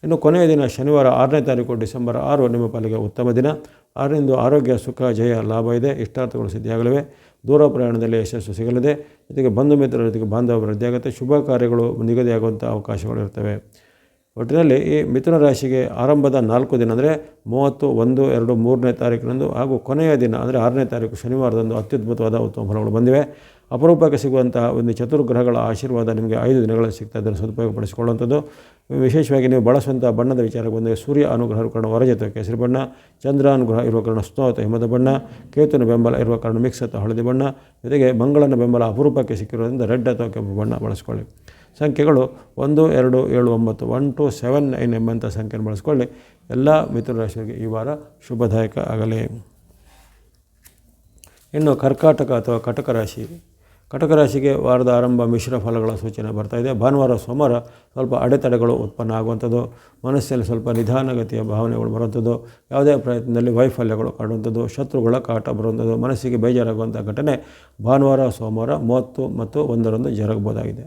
ಇನ್ನು ಕೊನೆಯ ದಿನ ಶನಿವಾರ 6ನೇ ತಾರೀಕು ಡಿಸೆಂಬರ್ 6 ನಿಮ್ಮ ಪಾಲಿಗೆ ಉತ್ತಮ ದಿನ. 6ರಿಂದ ಆರೋಗ್ಯ, ಸುಖ, ಜಯ, ಲಾಭ ಇದೆ. ಇಷ್ಟಾರ್ಥಗಳು ಸಿದ್ಧಿಯಾಗಲಿವೆ. ದೂರ ಪ್ರಯಾಣದಲ್ಲಿ ಯಶಸ್ಸು ಸಿಗಲಿದೆ. ಜೊತೆಗೆ ಬಂಧು ಮಿತ್ರರ ಜೊತೆಗೆ ಬಾಂಧವ್ಯ ವೃದ್ಧಿಯಾಗುತ್ತೆ. ಶುಭ ಕಾರ್ಯಗಳು ನಿಗದಿಯಾಗುವಂಥ ಅವಕಾಶಗಳು ಇರ್ತವೆ. ಒಟ್ಟಿನಲ್ಲಿ ಈ ಮಿಥುನ ರಾಶಿಗೆ ಆರಂಭದ 4 ದಿನ ಅಂದರೆ 30, 1, 2, 3ನೇ ತಾರೀಕಿನಂದು ಹಾಗೂ ಕೊನೆಯ ದಿನ ಅಂದರೆ 6ನೇ ತಾರೀಕು ಶನಿವಾರದಂದು ಅತ್ಯದ್ಭುತವಾದ ಉತ್ತಮ ಫಲಗಳು ಬಂದಿವೆ. ಅಪರೂಪಕ್ಕೆ ಸಿಗುವಂತಹ ಒಂದು ಚತುರ್ಗ್ರಹಗಳ ಆಶೀರ್ವಾದ ನಿಮಗೆ 5 ದಿನಗಳಲ್ಲಿ ಸಿಗ್ತಾ ಇದನ್ನು ಸದುಪಯೋಗಪಡಿಸಿಕೊಳ್ಳುವಂಥದ್ದು. ವಿಶೇಷವಾಗಿ ನೀವು ಬಳಸುವಂಥ ಬಣ್ಣದ ವಿಚಾರಕ್ಕೆ ಬಂದರೆ ಸೂರ್ಯ ಅನುಗ್ರಹ ಇರುವ ಕಾರಣ ಹೊರಜ ಅಥವಾ ಕೇಸರಿ ಬಣ್ಣ, ಚಂದ್ರ ಅನುಗ್ರಹ ಇರುವ ಕಾರಣ ಸ್ನೋ ಅಥವಾ ಹಿಮದ ಬಣ್ಣ, ಕೇತುವಿನ ಬೆಂಬಲ ಇರುವ ಕಾರಣ ಮಿಕ್ಸ್ ಅಥವಾ ಹಳದಿ ಬಣ್ಣ, ಜೊತೆಗೆ ಮಂಗಳನ ಬೆಂಬಲ ಅಪರೂಪಕ್ಕೆ ಸಿಕ್ಕಿರೋದ್ರಿಂದ ರೆಡ್ ಅಥವಾ ಕೆಂಪು ಬಣ್ಣ ಬಳಸ್ಕೊಳ್ಳಿ. ಸಂಖ್ಯೆಗಳು 1, 2, 7, 9 1, 2, 7, 9 ಎಂಬಂಥ ಸಂಖ್ಯೆಯನ್ನು ಬಳಸ್ಕೊಳ್ಳಿ. ಎಲ್ಲ ಮಿಥುನ ರಾಶಿಯವರಿಗೆ ಈ ವಾರ ಶುಭದಾಯಕ ಆಗಲಿ. ಇನ್ನು ಕರ್ಕಾಟಕ ಅಥವಾ ಕಟಕ ರಾಶಿಗೆ ವಾರದ ಆರಂಭ ಮಿಶ್ರ ಫಲಗಳ ಸೂಚನೆ ಬರ್ತಾಯಿದೆ. ಭಾನುವಾರ ಸೋಮವಾರ ಸ್ವಲ್ಪ ಅಡೆತಡೆಗಳು ಉತ್ಪನ್ನ ಆಗುವಂಥದ್ದು, ಮನಸ್ಸಲ್ಲಿ ಸ್ವಲ್ಪ ನಿಧಾನಗತಿಯ ಭಾವನೆಗಳು ಬರುವಂಥದ್ದು, ಯಾವುದೇ ಪ್ರಯತ್ನದಲ್ಲಿ ವೈಫಲ್ಯಗಳು ಕಾಣುವಂಥದ್ದು, ಶತ್ರುಗಳ ಕಾಟ ಬರುವಂಥದ್ದು, ಮನಸ್ಸಿಗೆ ಬೇಜಾರಾಗುವಂಥ ಘಟನೆ ಭಾನುವಾರ ಸೋಮವಾರ 30 ಮತ್ತು 1ರಂದು ಜರುಗಬಹುದಾಗಿದೆ.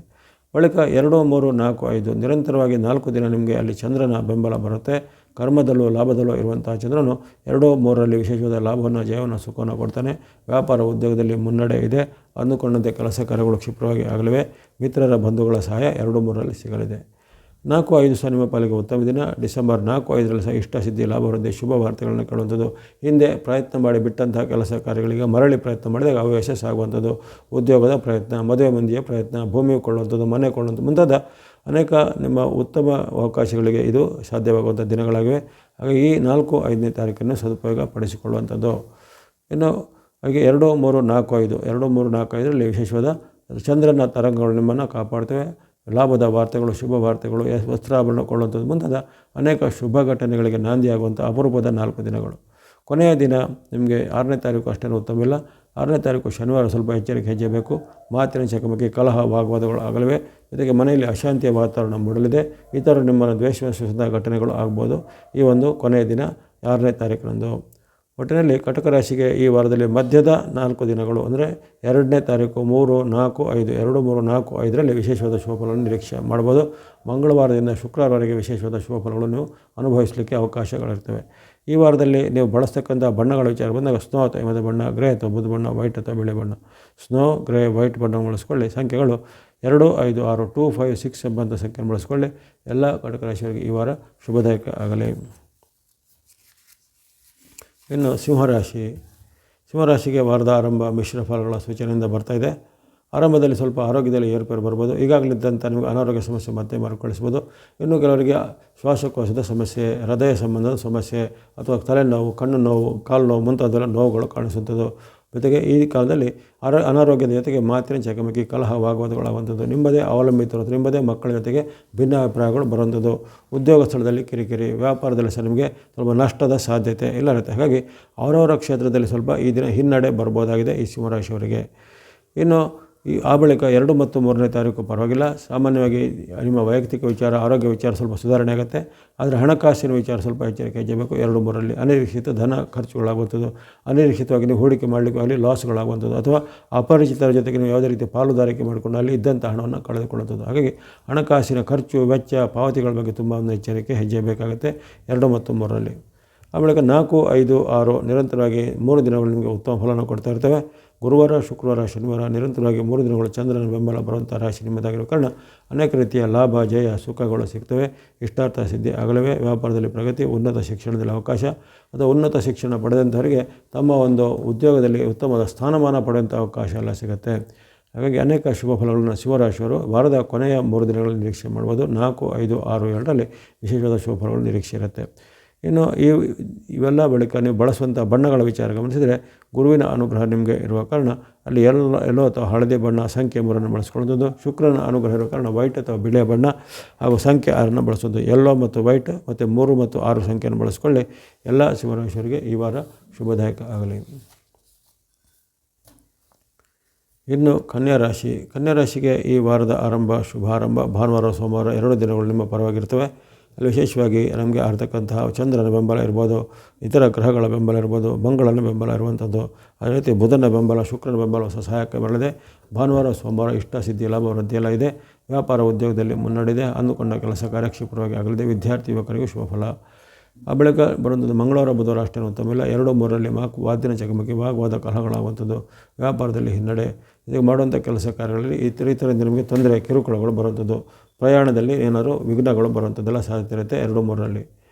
ಬಳಿಕ 2, 3, 4, 5 ನಿರಂತರವಾಗಿ 4 ದಿನ ನಿಮಗೆ ಅಲ್ಲಿ ಚಂದ್ರನ ಬೆಂಬಲ ಬರುತ್ತೆ. ಕರ್ಮದಲ್ಲೂ ಲಾಭದಲ್ಲೂ ಇರುವಂತಹ ಚಂದ್ರನು 2, 3ರಲ್ಲಿ ವಿಶೇಷವಾದ ಲಾಭವನ್ನು, ಜಯವನ್ನು, ಸುಖವನ್ನು ಕೊಡ್ತಾನೆ. ವ್ಯಾಪಾರ ಉದ್ಯೋಗದಲ್ಲಿ ಮುನ್ನಡೆ ಇದೆ. ಅಂದುಕೊಂಡಂತೆ ಕೆಲಸ ಕಾರ್ಯಗಳು ಕ್ಷಿಪ್ರವಾಗಿ ಆಗಲಿವೆ. ಮಿತ್ರರ ಬಂಧುಗಳ ಸಹಾಯ 2, 3ರಲ್ಲಿ ಸಿಗಲಿದೆ. 4, 5 ಸಹ ನಿಮ್ಮ ಪಾಲಿಗೆ ಉತ್ತಮ ದಿನ. ಡಿಸೆಂಬರ್ 4, 5ರಲ್ಲಿ ಸಹ ಇಷ್ಟಸಿದ್ಧಿ, ಲಾಭ ವೃದ್ಧಿ, ಶುಭ ವಾರ್ತೆಗಳನ್ನು ಕೇಳುವಂಥದ್ದು. ಹಿಂದೆ ಪ್ರಯತ್ನ ಮಾಡಿ ಬಿಟ್ಟಂತಹ ಕೆಲಸ ಕಾರ್ಯಗಳಿಗೆ ಮರಳಿ ಪ್ರಯತ್ನ ಮಾಡಿದಾಗ ಅವು ಯಶಸ್ಸಾಗುವಂಥದ್ದು. ಉದ್ಯೋಗದ ಪ್ರಯತ್ನ, ಮದುವೆ ಮಂದಿಯ ಪ್ರಯತ್ನ, ಭೂಮಿ ಕೊಳ್ಳುವಂಥದ್ದು, ಮನೆ ಕೊಳ್ಳುವಂಥದ್ದು ಮುಂತಾದ ಅನೇಕ ನಿಮ್ಮ ಉತ್ತಮ ಅವಕಾಶಗಳಿಗೆ ಇದು ಸಾಧ್ಯವಾಗುವಂಥ ದಿನಗಳಾಗಿವೆ. ಹಾಗೆ ಈ 4, 5ನೇ ತಾರೀಕನ್ನು ಸದುಪಯೋಗ ಪಡಿಸಿಕೊಳ್ಳುವಂಥದ್ದು. ಇನ್ನು ಹಾಗೆ 2, 3, 4, 5 2, 3, 4, 5ರಲ್ಲಿ ವಿಶೇಷವಾದ ಚಂದ್ರನ ತರಂಗಗಳು ನಿಮ್ಮನ್ನು ಕಾಪಾಡ್ತವೆ. ಲಾಭದ ವಾರ್ತೆಗಳು, ಶುಭ ವಾರ್ತೆಗಳು, ವಸ್ತ್ರಾಭರಣ ಕೊಳ್ಳುವಂಥದ್ದು ಮುಂತಾದ ಅನೇಕ ಶುಭ ಘಟನೆಗಳಿಗೆ ನಾಂದಿಯಾಗುವಂಥ ಅಪರೂಪದ 4 ದಿನಗಳು. ಕೊನೆಯ ದಿನ ನಿಮಗೆ 6ನೇ ತಾರೀಕು ಅಷ್ಟೇನು ಉತ್ತಮವಿಲ್ಲ. 6ನೇ ತಾರೀಕು ಶನಿವಾರ ಸ್ವಲ್ಪ ಎಚ್ಚರಿಕೆ ಹೆಜ್ಜೆ ಬೇಕು. ಮಾತಿನ ಚಕಮಕಿ, ಕಲಹ, ವಾಗ್ವಾದಗಳು ಆಗಲಿವೆ. ಜೊತೆಗೆ ಮನೆಯಲ್ಲಿ ಅಶಾಂತಿಯ ವಾತಾವರಣ ಮೂಡಲಿದೆ. ಇತರರು ನಿಮ್ಮನ್ನು ದ್ವೇಷಿಸಿದ ಘಟನೆಗಳು ಆಗ್ಬೋದು ಈ ಒಂದು ಕೊನೆಯ ದಿನ 6ನೇ ತಾರೀಕಿನಂದು. ಒಟ್ಟಿನಲ್ಲಿ ಕಟಕ ರಾಶಿಗೆ ಈ ವಾರದಲ್ಲಿ ಮಧ್ಯದ 4 ದಿನಗಳು ಅಂದರೆ 2ನೇ ತಾರೀಕು, 3, 4, 5 2, 3, 4, 5ರಲ್ಲಿ ವಿಶೇಷವಾದ ಶುಭಫಲವನ್ನು ನಿರೀಕ್ಷೆ ಮಾಡ್ಬೋದು. ಮಂಗಳವಾರದಿಂದ ಶುಕ್ರವಾರವರೆಗೆ ವಿಶೇಷವಾದ ಶುಭಫಲಗಳನ್ನು ನೀವು ಅನುಭವಿಸಲಿಕ್ಕೆ ಅವಕಾಶಗಳಿರ್ತವೆ. ಈ ವಾರದಲ್ಲಿ ನೀವು ಬಳಸ್ತಕ್ಕಂಥ ಬಣ್ಣಗಳ ವಿಚಾರ ಬಂದಾಗ ಸ್ನೋ ಅಥವಾ ಹಿಮದ ಬಣ್ಣ, ಗ್ರೇ ಅಥವಾ ಬೂದು ಬಣ್ಣ, ವೈಟ್ ಅಥವಾ ಬಿಳಿ ಬಣ್ಣ. ಸ್ನೋ, ಗ್ರೇ, ವೈಟ್ ಬಣ್ಣ ಬಳಸ್ಕೊಳ್ಳಿ. ಸಂಖ್ಯೆಗಳು 2, 5, 6, 2, 5, 6 ಎಂಬಂಥ ಸಂಖ್ಯೆಯನ್ನು ಬಳಸ್ಕೊಳ್ಳಿ. ಎಲ್ಲ ಕಟಕ ರಾಶಿಯವರಿಗೆ ಈ ವಾರ ಶುಭದಾಯಕ ಆಗಲಿ. ಇನ್ನು ಸಿಂಹರಾಶಿಗೆ ವಾರದ ಆರಂಭ ಮಿಶ್ರ ಫಲಗಳ ಸೂಚನೆಯಿಂದ ಬರ್ತಾಯಿದೆ. ಆರಂಭದಲ್ಲಿ ಸ್ವಲ್ಪ ಆರೋಗ್ಯದಲ್ಲಿ ಏರುಪೇರು ಬರ್ಬೋದು. ಈಗಾಗಲಿದ್ದಂಥ ನಿಮಗೆ ಅನಾರೋಗ್ಯ ಸಮಸ್ಯೆ ಮತ್ತೆ ಮರುಕಳಿಸ್ಬೋದು. ಇನ್ನು ಕೆಲವರಿಗೆ ಶ್ವಾಸಕೋಶದ ಸಮಸ್ಯೆ, ಹೃದಯ ಸಂಬಂಧದ ಸಮಸ್ಯೆ ಅಥವಾ ತಲೆನೋವು, ಕಣ್ಣು ನೋವು, ಕಾಲು ನೋವು ಮುಂತಾದ ನೋವುಗಳು ಕಾಣಿಸುವಂಥದ್ದು. ಜೊತೆಗೆ ಈ ಕಾಲದಲ್ಲಿ ಅನಾರೋಗ್ಯದ ಜೊತೆಗೆ ಮಾತಿನ ಚಕಮಕಿ, ಕಲಹ, ವಾಗ್ವಾದಗಳಾಗುವಂಥದ್ದು. ನಿಮ್ಮದೇ ಅವಲಂಬಿತರು, ನಿಮ್ಮದೇ ಮಕ್ಕಳ ಜೊತೆಗೆ ಭಿನ್ನಾಭಿಪ್ರಾಯಗಳು ಬರುವಂಥದ್ದು. ಉದ್ಯೋಗ ಸ್ಥಳದಲ್ಲಿ ಕಿರಿಕಿರಿ, ವ್ಯಾಪಾರದಲ್ಲಿ ಸಹ ನಿಮಗೆ ಸ್ವಲ್ಪ ನಷ್ಟದ ಸಾಧ್ಯತೆ ಎಲ್ಲ ಇರುತ್ತೆ. ಹಾಗಾಗಿ ಅವರವರ ಕ್ಷೇತ್ರದಲ್ಲಿ ಸ್ವಲ್ಪ ಈ ದಿನ ಹಿನ್ನಡೆ ಬರ್ಬೋದಾಗಿದೆ ಈ ಸಿಂಹರಾಶಿಯವರಿಗೆ. ಇನ್ನು ಆ ಬಳಿಕ 2 ಮತ್ತು 3ನೇ ತಾರೀಕು ಪರವಾಗಿಲ್ಲ. ಸಾಮಾನ್ಯವಾಗಿ ನಿಮ್ಮ ವೈಯಕ್ತಿಕ ವಿಚಾರ, ಆರೋಗ್ಯ ವಿಚಾರ ಸ್ವಲ್ಪ ಸುಧಾರಣೆ ಆಗುತ್ತೆ. ಆದರೆ ಹಣಕಾಸಿನ ವಿಚಾರ ಸ್ವಲ್ಪ ಎಚ್ಚರಿಕೆ ಹೆಜ್ಜಬೇಕು. 2, 3ರಲ್ಲಿ ಅನಿರೀಕ್ಷಿತ ಧನ ಖರ್ಚುಗಳಾಗುವಂಥದ್ದು, ಅನಿರೀಕ್ಷಿತವಾಗಿ ನೀವು ಹೂಡಿಕೆ ಮಾಡಲಿಕ್ಕೆ ಆಗಲಿ ಲಾಸ್ಗಳಾಗುವಂಥದ್ದು ಅಥವಾ ಅಪರಿಚಿತರ ಜೊತೆಗೆ ನೀವು ಯಾವುದೇ ರೀತಿ ಪಾಲುದಾರಿಕೆ ಮಾಡಿಕೊಂಡು ಅಲ್ಲಿ ಇದ್ದಂಥ ಹಣವನ್ನು ಕಳೆದುಕೊಳ್ಳುವಂಥದ್ದು. ಹಾಗಾಗಿ ಹಣಕಾಸಿನ ಖರ್ಚು, ವೆಚ್ಚ, ಪಾವತಿಗಳ ಬಗ್ಗೆ ತುಂಬ ಒಂದು ಎಚ್ಚರಿಕೆ ಹೆಜ್ಜೆ ಬೇಕಾಗುತ್ತೆ 2 ಮತ್ತು 3ರಲ್ಲಿ. ಆ ಬಳಿಕ 4, 5, 6 ನಿರಂತರವಾಗಿ 3 ದಿನಗಳು ನಿಮಗೆ ಉತ್ತಮ ಫಲವನ್ನು ಕೊಡ್ತಾ ಇರ್ತವೆ. ಗುರುವಾರ, ಶುಕ್ರವಾರ, ಶನಿವಾರ ನಿರಂತರವಾಗಿ 3 ದಿನಗಳು ಚಂದ್ರನ ಬೆಂಬಲ ಬರುವಂಥ ರಾಶಿ ನಿಮ್ಮದಾಗಿರೋ ಕಾರಣ ಅನೇಕ ರೀತಿಯ ಲಾಭ, ಜಯ, ಸುಖಗಳು ಸಿಗ್ತವೆ. ಇಷ್ಟಾರ್ಥ ಸಿದ್ಧಿ ಆಗಲಿವೆ. ವ್ಯಾಪಾರದಲ್ಲಿ ಪ್ರಗತಿ, ಉನ್ನತ ಶಿಕ್ಷಣದಲ್ಲಿ ಅವಕಾಶ ಅಥವಾ ಉನ್ನತ ಶಿಕ್ಷಣ ಪಡೆದಂಥವರಿಗೆ ತಮ್ಮ ಒಂದು ಉದ್ಯೋಗದಲ್ಲಿ ಉತ್ತಮವಾದ ಸ್ಥಾನಮಾನ ಪಡೆಯುವಂಥ ಅವಕಾಶ ಎಲ್ಲ ಸಿಗುತ್ತೆ. ಹಾಗಾಗಿ ಅನೇಕ ಶುಭ ಫಲಗಳನ್ನು ಸಿಂಹರಾಶಿಯವರು ವಾರದ ಕೊನೆಯ 3 ದಿನಗಳಲ್ಲಿ ನಿರೀಕ್ಷೆ ಮಾಡ್ಬೋದು. 4, 5, 6, 2ರಲ್ಲಿ ವಿಶೇಷವಾದ ಶುಭ ಫಲಗಳು ನಿರೀಕ್ಷೆ ಇರುತ್ತೆ. ಇನ್ನು ಇವೆಲ್ಲ ಬಳಿಕ ನೀವು ಬಳಸುವಂಥ ಬಣ್ಣಗಳ ವಿಚಾರ ಗಮನಿಸಿದರೆ ಗುರುವಿನ ಅನುಗ್ರಹ ನಿಮಗೆ ಇರುವ ಕಾರಣ ಅಲ್ಲಿ ಎಲ್ಲೋ ಅಥವಾ ಹಳದಿ ಬಣ್ಣ, ಸಂಖ್ಯೆ 3 ಬಳಸ್ಕೊಳ್ಳೋದು. ಶುಕ್ರನ ಅನುಗ್ರಹ ಇರುವ ಕಾರಣ ವೈಟ್ ಅಥವಾ ಬಿಳಿಯ ಬಣ್ಣ ಹಾಗೂ ಸಂಖ್ಯೆ 6 ಬಳಸೋದು. ಯೆಲ್ಲೋ ಮತ್ತು ವೈಟ್ ಮತ್ತು 3 ಮತ್ತು 6 ಸಂಖ್ಯೆಯನ್ನು ಬಳಸ್ಕೊಳ್ಳಿ. ಎಲ್ಲ ಸಿಂಹರಾಶಿಯವರಿಗೆ ಈ ವಾರ ಶುಭದಾಯಕ ಆಗಲಿ. ಇನ್ನು ಕನ್ಯಾರಾಶಿಗೆ ಈ ವಾರದ ಶುಭಾರಂಭ ಭಾನುವಾರ, ಸೋಮವಾರ 2 ದಿನಗಳು ನಿಮ್ಮ ಪರವಾಗಿರ್ತವೆ. ಅಲ್ಲಿ ವಿಶೇಷವಾಗಿ ನಮಗೆ ಆರ್ತಕ್ಕಂತಹ ಚಂದ್ರನ ಬೆಂಬಲ ಇರ್ಬೋದು, ಇತರ ಗ್ರಹಗಳ ಬೆಂಬಲ ಇರ್ಬೋದು, ಮಂಗಳನ ಬೆಂಬಲ ಇರುವಂಥದ್ದು. ಅದೇ ರೀತಿ ಬುಧನ ಬೆಂಬಲ, ಶುಕ್ರನ ಬೆಂಬಲ ಸಹ ಸಹಾಯಕ ಬರಲಿದೆ. ಭಾನುವಾರ, ಸೋಮವಾರ ಇಷ್ಟ ಸಿದ್ಧಿ, ಲಾಭ ವೃದ್ಧಿ ಎಲ್ಲ ಇದೆ. ವ್ಯಾಪಾರ ಉದ್ಯೋಗದಲ್ಲಿ ಮುನ್ನಡೆದೆ. ಅಂದುಕೊಂಡ ಕೆಲಸ ಕಾರ್ಯಕ್ಷಿಪ್ರವಾಗಿ ಆಗಲಿದೆ. ವಿದ್ಯಾರ್ಥಿ ಯುವಕರಿಗೂ ಶುಭಫಲ. ಆ ಬಳಿಕ ಬರುವಂಥದ್ದು ಮಂಗಳವಾರ, ಬುಧವಾರ ಅಷ್ಟೇನು ಉತ್ತಮವಿಲ್ಲ. 2, 3ರಲ್ಲಿ ವಾದ್ಯನ ಚಕಮಕಿ, ವಾಗ್ವಾದ, ಕಲಹಗಳಾಗುವಂಥದ್ದು. ವ್ಯಾಪಾರದಲ್ಲಿ ಹಿನ್ನಡೆ. ಇದಕ್ಕೆ ಮಾಡುವಂಥ ಕೆಲಸ ಕಾರ್ಯಗಳಲ್ಲಿ ಇತರರಿಂದ ನಿಮಗೆ ತೊಂದರೆ, ಕಿರುಕುಳಗಳು ಬರುವಂಥದ್ದು. ಪ್ರಯಾಣದಲ್ಲಿ ಏನಾದರೂ ವಿಘ್ನಗಳು ಬರುವಂಥದ್ದೆಲ್ಲ ಸಾಧ್ಯತೆ ಇರುತ್ತೆ 2, 3ರಲ್ಲಿ.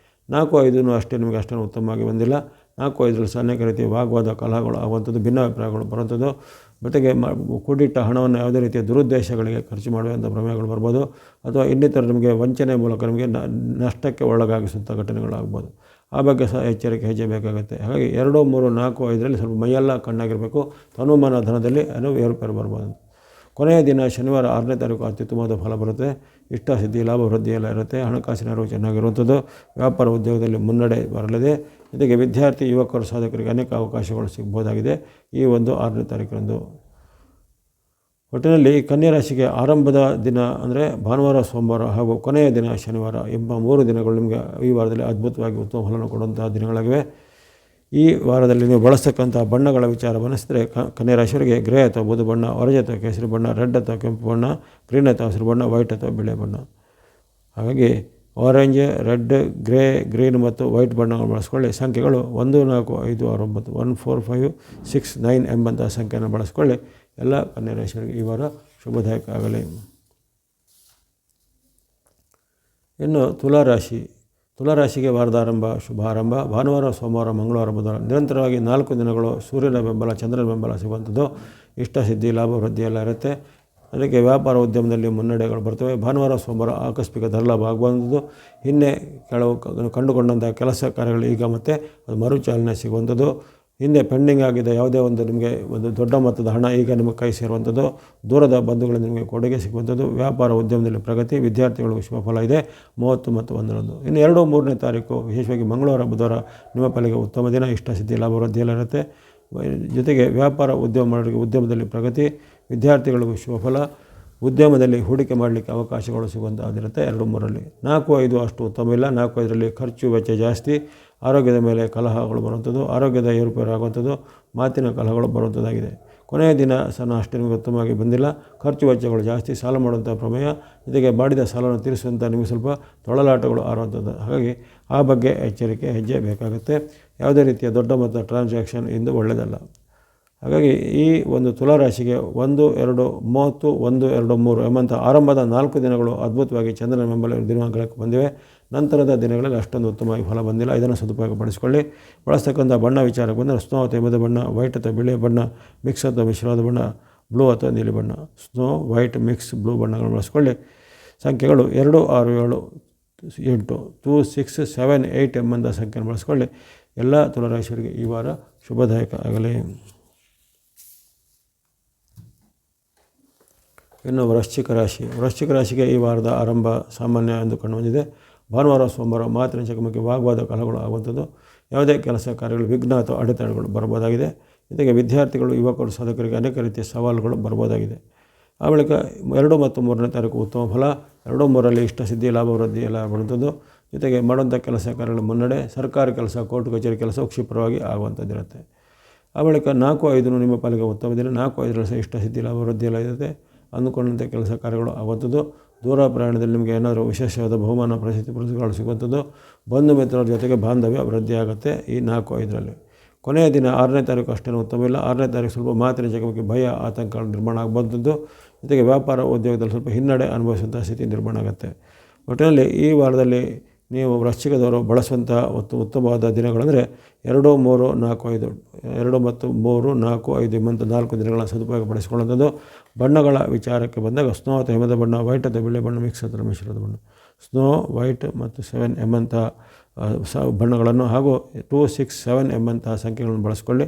4, 5 ಅಷ್ಟೇ ನಿಮಗೆ ಅಷ್ಟೇನು ಉತ್ತಮವಾಗಿ ಬಂದಿಲ್ಲ. 4, 5ರಲ್ಲಿ ಸಹ ಅನೇಕ ರೀತಿಯ ವಾಗ್ವಾದ, ಕಲಹಗಳು ಆಗುವಂಥದ್ದು, ಭಿನ್ನಾಭಿಪ್ರಾಯಗಳು ಬರುವಂಥದ್ದು. ಜೊತೆಗೆ ಕೂಡಿಟ್ಟ ಹಣವನ್ನು ಯಾವುದೇ ರೀತಿಯ ದುರುದ್ದೇಶಗಳಿಗೆ ಖರ್ಚು ಮಾಡುವಂಥ ಪ್ರಮೇಯಗಳು ಬರ್ಬೋದು ಅಥವಾ ಇನ್ನಿತರ ನಿಮಗೆ ವಂಚನೆ ಮೂಲಕ ನಿಮಗೆ ನಷ್ಟಕ್ಕೆ ಒಳಗಾಗಿಸುವಂಥ ಘಟನೆಗಳಾಗ್ಬೋದು. ಆ ಬಗ್ಗೆ ಸಹ ಎಚ್ಚರಿಕೆ ಹೆಜ್ಜೆ ಬೇಕಾಗುತ್ತೆ. ಹಾಗಾಗಿ 2, 3, 4, 5ರಲ್ಲಿ ಸ್ವಲ್ಪ ಮೈಯೆಲ್ಲ ಕಣ್ಣಾಗಿರಬೇಕು. ತನುಮಾನ ಧನದಲ್ಲಿ ಏರುಪೇರು ಬರ್ಬೋದು. ಕೊನೆಯ ದಿನ ಶನಿವಾರ 6ನೇ ತಾರೀಕು ಅತ್ಯುತ್ತಮವಾದ ಫಲ ಬರುತ್ತೆ. ಇಷ್ಟ ಸಿದ್ಧಿ, ಲಾಭ ವೃದ್ಧಿ ಎಲ್ಲ ಇರುತ್ತೆ. ಹಣಕಾಸಿನ ಅರಿವು ಚೆನ್ನಾಗಿರುವಂಥದ್ದು. ವ್ಯಾಪಾರ ಉದ್ಯೋಗದಲ್ಲಿ ಮುನ್ನಡೆ ಬರಲಿದೆ. ಜೊತೆಗೆ ವಿದ್ಯಾರ್ಥಿ ಯುವಕರು ಸಾಧಕರಿಗೆ ಅನೇಕ ಅವಕಾಶಗಳು ಸಿಗ್ಬೋದಾಗಿದೆ ಈ ಒಂದು 6ನೇ ತಾರೀಕಿನಂದು. ಒಟ್ಟಿನಲ್ಲಿ ಕನ್ಯಾರಾಶಿಗೆ ಆರಂಭದ ದಿನ ಅಂದರೆ ಭಾನುವಾರ, ಸೋಮವಾರ ಹಾಗೂ ಕೊನೆಯ ದಿನ ಶನಿವಾರ ಎಂಬ 3 ದಿನಗಳು ನಿಮಗೆ ಈ ವಾರದಲ್ಲಿ ಅದ್ಭುತವಾಗಿ ಉತ್ತಮ ಫಲವನ್ನು ಕೊಡುವಂತಹ ದಿನಗಳಾಗಿವೆ. ಈ ವಾರದಲ್ಲಿ ನೀವು ಬಳಸ್ತಕ್ಕಂಥ ಬಣ್ಣಗಳ ವಿಚಾರ ಗಮನಿಸಿದರೆ ಕನ್ಯಾರಾಶಿಯವರಿಗೆ ಗ್ರೇ ಅಥವಾ ಬೂದು ಬಣ್ಣ, ಆರೆಂಜ್ ಅಥವಾ ಕೇಸರಿ ಬಣ್ಣ, ರೆಡ್ ಅಥವಾ ಕೆಂಪು ಬಣ್ಣ, ಗ್ರೀನ್ ಅಥವಾ ಹಸಿರು ಬಣ್ಣ, ವೈಟ್ ಅಥವಾ ಬಿಳಿ ಬಣ್ಣ. ಹಾಗಾಗಿ ಆರೆಂಜ್, ರೆಡ್, ಗ್ರೇ, ಗ್ರೀನ್ ಮತ್ತು ವೈಟ್ ಬಣ್ಣಗಳನ್ನು ಬಳಸ್ಕೊಳ್ಳಿ. ಸಂಖ್ಯೆಗಳು 1, 4, 5, 6, 9 1, 4, 5, 6, 9 ಎಂಬಂಥ ಸಂಖ್ಯೆಯನ್ನು ಬಳಸ್ಕೊಳ್ಳಿ. ಎಲ್ಲ ಕನ್ಯಾ ರಾಶಿಯವರಿಗೆ ಈ ವಾರ ಶುಭದಾಯಕ ಆಗಲಿ. ಇನ್ನು ತುಲಾರಾಶಿಗೆ ವಾರದ ಆರಂಭ ಶುಭ ಆರಂಭ. ಭಾನುವಾರ, ಸೋಮವಾರ, ಮಂಗಳವಾರ, ಬುಧವಾರ ನಿರಂತರವಾಗಿ 4 ದಿನಗಳು ಸೂರ್ಯನ ಬೆಂಬಲ, ಚಂದ್ರನ ಬೆಂಬಲ ಸಿಗುವಂಥದ್ದು. ಇಷ್ಟಸಿದ್ಧಿ, ಲಾಭ, ವೃದ್ಧಿ ಎಲ್ಲ ಇರುತ್ತೆ. ಅದಕ್ಕೆ ವ್ಯಾಪಾರ ಉದ್ಯಮದಲ್ಲಿ ಮುನ್ನಡೆಗಳು ಬರ್ತವೆ. ಭಾನುವಾರ, ಸೋಮವಾರ ಆಕಸ್ಮಿಕ ಧನಲಾಭ ಆಗುವಂಥದ್ದು. ಹಿಂದೆ ಕೆಲವು ಕಂಡುಕೊಂಡಂಥ ಕೆಲಸ ಕಾರ್ಯಗಳು ಈಗ ಮತ್ತೆ ಅದು ಮರುಚಾಲನೆ ಸಿಗುವಂಥದ್ದು. ಹಿಂದೆ ಪೆಂಡಿಂಗ್ ಆಗಿದ್ದ ಯಾವುದೇ ಒಂದು ನಿಮಗೆ ಒಂದು ದೊಡ್ಡ ಮೊತ್ತದ ಹಣ ಈಗ ನಿಮಗೆ ಕೈ ಸೇರುವಂಥದ್ದು. ದೂರದ ಬಂಧುಗಳಿಂದ ನಿಮಗೆ ಕೊಡುಗೆ ಸಿಗುವಂಥದ್ದು. ವ್ಯಾಪಾರ ಉದ್ಯಮದಲ್ಲಿ ಪ್ರಗತಿ. ವಿದ್ಯಾರ್ಥಿಗಳಿಗೂ ಶುಭ ಫಲ ಇದೆ 30 ಮತ್ತು 11. ಇನ್ನು 2, 3ನೇ ತಾರೀಕು ವಿಶೇಷವಾಗಿ ಮಂಗಳವಾರ, ಬುಧವಾರ ನಿಮ್ಮ ಪಾಲಿಗೆ ಉತ್ತಮ ದಿನ. ಇಷ್ಟಸಿದ್ಧಿ, ಲಾಭ, ವೃದ್ಧಿಯೆಲ್ಲ ಇರುತ್ತೆ. ಜೊತೆಗೆ ವ್ಯಾಪಾರ ಉದ್ಯಮ ಮಾಡೋರಿಗೆ ಉದ್ಯಮದಲ್ಲಿ ಪ್ರಗತಿ. ವಿದ್ಯಾರ್ಥಿಗಳಿಗೂ ಶುಭ ಫಲ. ಉದ್ಯಮದಲ್ಲಿ ಹೂಡಿಕೆ ಮಾಡಲಿಕ್ಕೆ ಅವಕಾಶಗಳು ಸಿಗುವಂಥದ್ದಿರುತ್ತೆ 2, 3ರಲ್ಲಿ. 4, 5 ಅಷ್ಟು ಉತ್ತಮ ಇಲ್ಲ. 4, 5ರಲ್ಲಿ ಖರ್ಚು ವೆಚ್ಚ ಜಾಸ್ತಿ. ಆರೋಗ್ಯದ ಮೇಲೆ ಕಲಹಗಳು ಬರುವಂಥದ್ದು. ಆರೋಗ್ಯದ ಏರುಪೇರು ಆಗುವಂಥದ್ದು. ಮಾತಿನ ಕಲಹಗಳು ಬರುವಂಥದ್ದಾಗಿದೆ. ಕೊನೆಯ ದಿನ ಸಹ ಅಷ್ಟೇ ನಿಮಗೆ ಉತ್ತಮವಾಗಿ ಬಂದಿಲ್ಲ. ಖರ್ಚು ವೆಚ್ಚಗಳು ಜಾಸ್ತಿ. ಸಾಲ ಮಾಡುವಂಥ ಪ್ರಮೇಯ. ಜೊತೆಗೆ ಮಾಡಿದ ಸಾಲವನ್ನು ತೀರಿಸುವಂಥ ನಿಮಗೆ ಸ್ವಲ್ಪ ತೊಳಲಾಟಗಳು ಆರುವಂಥದ್ದು. ಹಾಗಾಗಿ ಆ ಬಗ್ಗೆ ಎಚ್ಚರಿಕೆ ಹೆಜ್ಜೆ ಬೇಕಾಗುತ್ತೆ. ಯಾವುದೇ ರೀತಿಯ ದೊಡ್ಡ ಮೊತ್ತದ ಟ್ರಾನ್ಸಾಕ್ಷನ್ ಇಂದು ಒಳ್ಳೆಯದಲ್ಲ. ಹಾಗಾಗಿ ಈ ಒಂದು ತುಲಾರಾಶಿಗೆ 1, 2, 30, 1, 2, 3 ಎಂಬಂಥ ಆರಂಭದ 4 ದಿನಗಳು ಅದ್ಭುತವಾಗಿ ಚಂದ್ರನ ಬೆಂಬಲ ದಿನಾಂಕಕ್ಕೆ ಬಂದಿವೆ. ನಂತರದ ದಿನಗಳಲ್ಲಿ ಅಷ್ಟೊಂದು ಉತ್ತಮವಾಗಿ ಫಲ ಬಂದಿಲ್ಲ. ಇದನ್ನು ಸದುಪಯೋಗ ಪಡಿಸಿಕೊಳ್ಳಿ. ಬಳಸ್ತಕ್ಕಂಥ ಬಣ್ಣ ವಿಚಾರಕ್ಕೆ ಬಂದರೆ ಸ್ನೋ ಅಥವಾ ಹಿಮದ ಬಣ್ಣ, ವೈಟ್ ಅಥವಾ ಬಿಳಿಯ ಬಣ್ಣ, ಮಿಕ್ಸ್ ಅಥವಾ ಮಿಶ್ರವಾದ ಬಣ್ಣ, ಬ್ಲೂ ಅಥವಾ ನೀಲಿ ಬಣ್ಣ. ಸ್ನೋ, ವೈಟ್, ಮಿಕ್ಸ್, ಬ್ಲೂ ಬಣ್ಣಗಳನ್ನು ಬಳಸ್ಕೊಳ್ಳಿ. ಸಂಖ್ಯೆಗಳು 2, 6, 7, 8 2, 6, 7, 8 ಎಂಬಂಥ ಸಂಖ್ಯೆಯನ್ನು ಬಳಸ್ಕೊಳ್ಳಿ. ಎಲ್ಲ ತುಲಾರಾಶಿಯವರಿಗೆ ಈ ವಾರ ಶುಭದಾಯಕ ಆಗಲಿ. ಇನ್ನು ವೃಶ್ಚಿಕ ರಾಶಿಗೆ ಈ ವಾರದ ಆರಂಭ ಸಾಮಾನ್ಯ ಎಂದು ಕಂಡುಬಂದಿದೆ. ಭಾನುವಾರ, ಸೋಮವಾರ ಮಾತಿನ ಚಕಮಕಿ, ವಾಗ್ವಾದ, ಕಲಹಗಳು ಆಗುವಂಥದ್ದು. ಯಾವುದೇ ಕೆಲಸ ಕಾರ್ಯಗಳು ವಿಘ್ನ ಅಥವಾ ಅಡೆತಡೆಗಳು ಬರ್ಬೋದಾಗಿದೆ. ಜೊತೆಗೆ ವಿದ್ಯಾರ್ಥಿಗಳು, ಯುವಕರು, ಸಾಧಕರಿಗೆ ಅನೇಕ ರೀತಿಯ ಸವಾಲುಗಳು ಬರ್ಬೋದಾಗಿದೆ. ಆ ಬಳಿಕ 2 ಮತ್ತು 3ನೇ ತಾರೀಕು ಉತ್ತಮ ಫಲ. 2, 3ರಲ್ಲಿ ಇಷ್ಟಸಿದ್ಧಿ, ಲಾಭ, ವೃದ್ಧಿ ಎಲ್ಲ ಬರುವಂಥದ್ದು. ಜೊತೆಗೆ ಮಾಡುವಂಥ ಕೆಲಸ ಕಾರ್ಯಗಳು ಮುನ್ನಡೆ. ಸರ್ಕಾರಿ ಕೆಲಸ, ಕೋರ್ಟ್ ಕಚೇರಿ ಕೆಲಸವು ಕ್ಷಿಪ್ರವಾಗಿ ಆಗುವಂಥದ್ದಿರುತ್ತೆ. ಆ ಬಳಿಕ 4, 5 ನಿಮ್ಮ ಪಾಲಿಗೆ ಉತ್ತಮ ದಿನ. 4, 5ರಲ್ಲಿ ಸಹ ಇಷ್ಟಸಿದ್ಧಿ, ಲಾಭ, ವೃದ್ಧಿ ಎಲ್ಲ ಇರುತ್ತೆ. ಅಂದುಕೊಂಡಂಥ ಕೆಲಸ ಕಾರ್ಯಗಳು ಆಗುವಂಥದ್ದು. ದೂರ ಪ್ರಯಾಣದಲ್ಲಿ ನಿಮಗೆ ಏನಾದರೂ ವಿಶೇಷವಾದ ಬಹುಮಾನ, ಪ್ರಶಸ್ತಿ, ಪುರಸ್ಕಾರಗಳು ಸಿಗುವಂಥದ್ದು. ಬಂಧು ಮಿತ್ರರ ಜೊತೆಗೆ ಬಾಂಧವ್ಯ ವೃದ್ಧಿ ಆಗುತ್ತೆ ಈ 4, 5ರಲ್ಲಿ. ಕೊನೆಯ ದಿನ 6ನೇ ತಾರೀಕು ಅಷ್ಟೇನೂ ಉತ್ತಮ ಇಲ್ಲ. 6ನೇ ತಾರೀಕು ಸ್ವಲ್ಪ ಮಾತಿನ ಚಕಮಕಿ, ಭಯ, ಆತಂಕಗಳು ನಿರ್ಮಾಣ ಆಗಬಂಥದ್ದು. ಜೊತೆಗೆ ವ್ಯಾಪಾರ ಉದ್ಯೋಗದಲ್ಲಿ ಸ್ವಲ್ಪ ಹಿನ್ನಡೆ ಅನುಭವಿಸುವಂಥ ಸ್ಥಿತಿ ನಿರ್ಮಾಣ ಆಗುತ್ತೆ. ಒಟ್ಟಿನಲ್ಲಿ ಈ ವಾರದಲ್ಲಿ ನೀವು ವೃಶ್ಚಿಕದವರು ಬಳಸುವಂಥ ಉತ್ತಮವಾದ ದಿನಗಳಂದರೆ 2, 3, 4, 5 2 ಮತ್ತು 3, 4, 5 ಎಂಬಂಥ 4 ದಿನಗಳನ್ನು ಸದುಪಯೋಗ ಪಡಿಸಿಕೊಳ್ಳುವಂಥದ್ದು. ಬಣ್ಣಗಳ ವಿಚಾರಕ್ಕೆ ಬಂದಾಗ ಸ್ನೋ ಅಥವಾ ಹಿಮದ ಬಣ್ಣ, ವೈಟ್ ಅಥವಾ ಬಿಳಿ ಬಣ್ಣ, ಮಿಕ್ಸ್ ಅಥವಾ ಮಿಶ್ರದ ಬಣ್ಣ, ಸ್ನೋ, ವೈಟ್ ಮತ್ತು 7 ಎಂಬಂಥ ಬಣ್ಣಗಳನ್ನು ಹಾಗೂ 2, 6, 7 ಎಂಬಂತಹ ಸಂಖ್ಯೆಗಳನ್ನು ಬಳಸಿಕೊಳ್ಳಿ.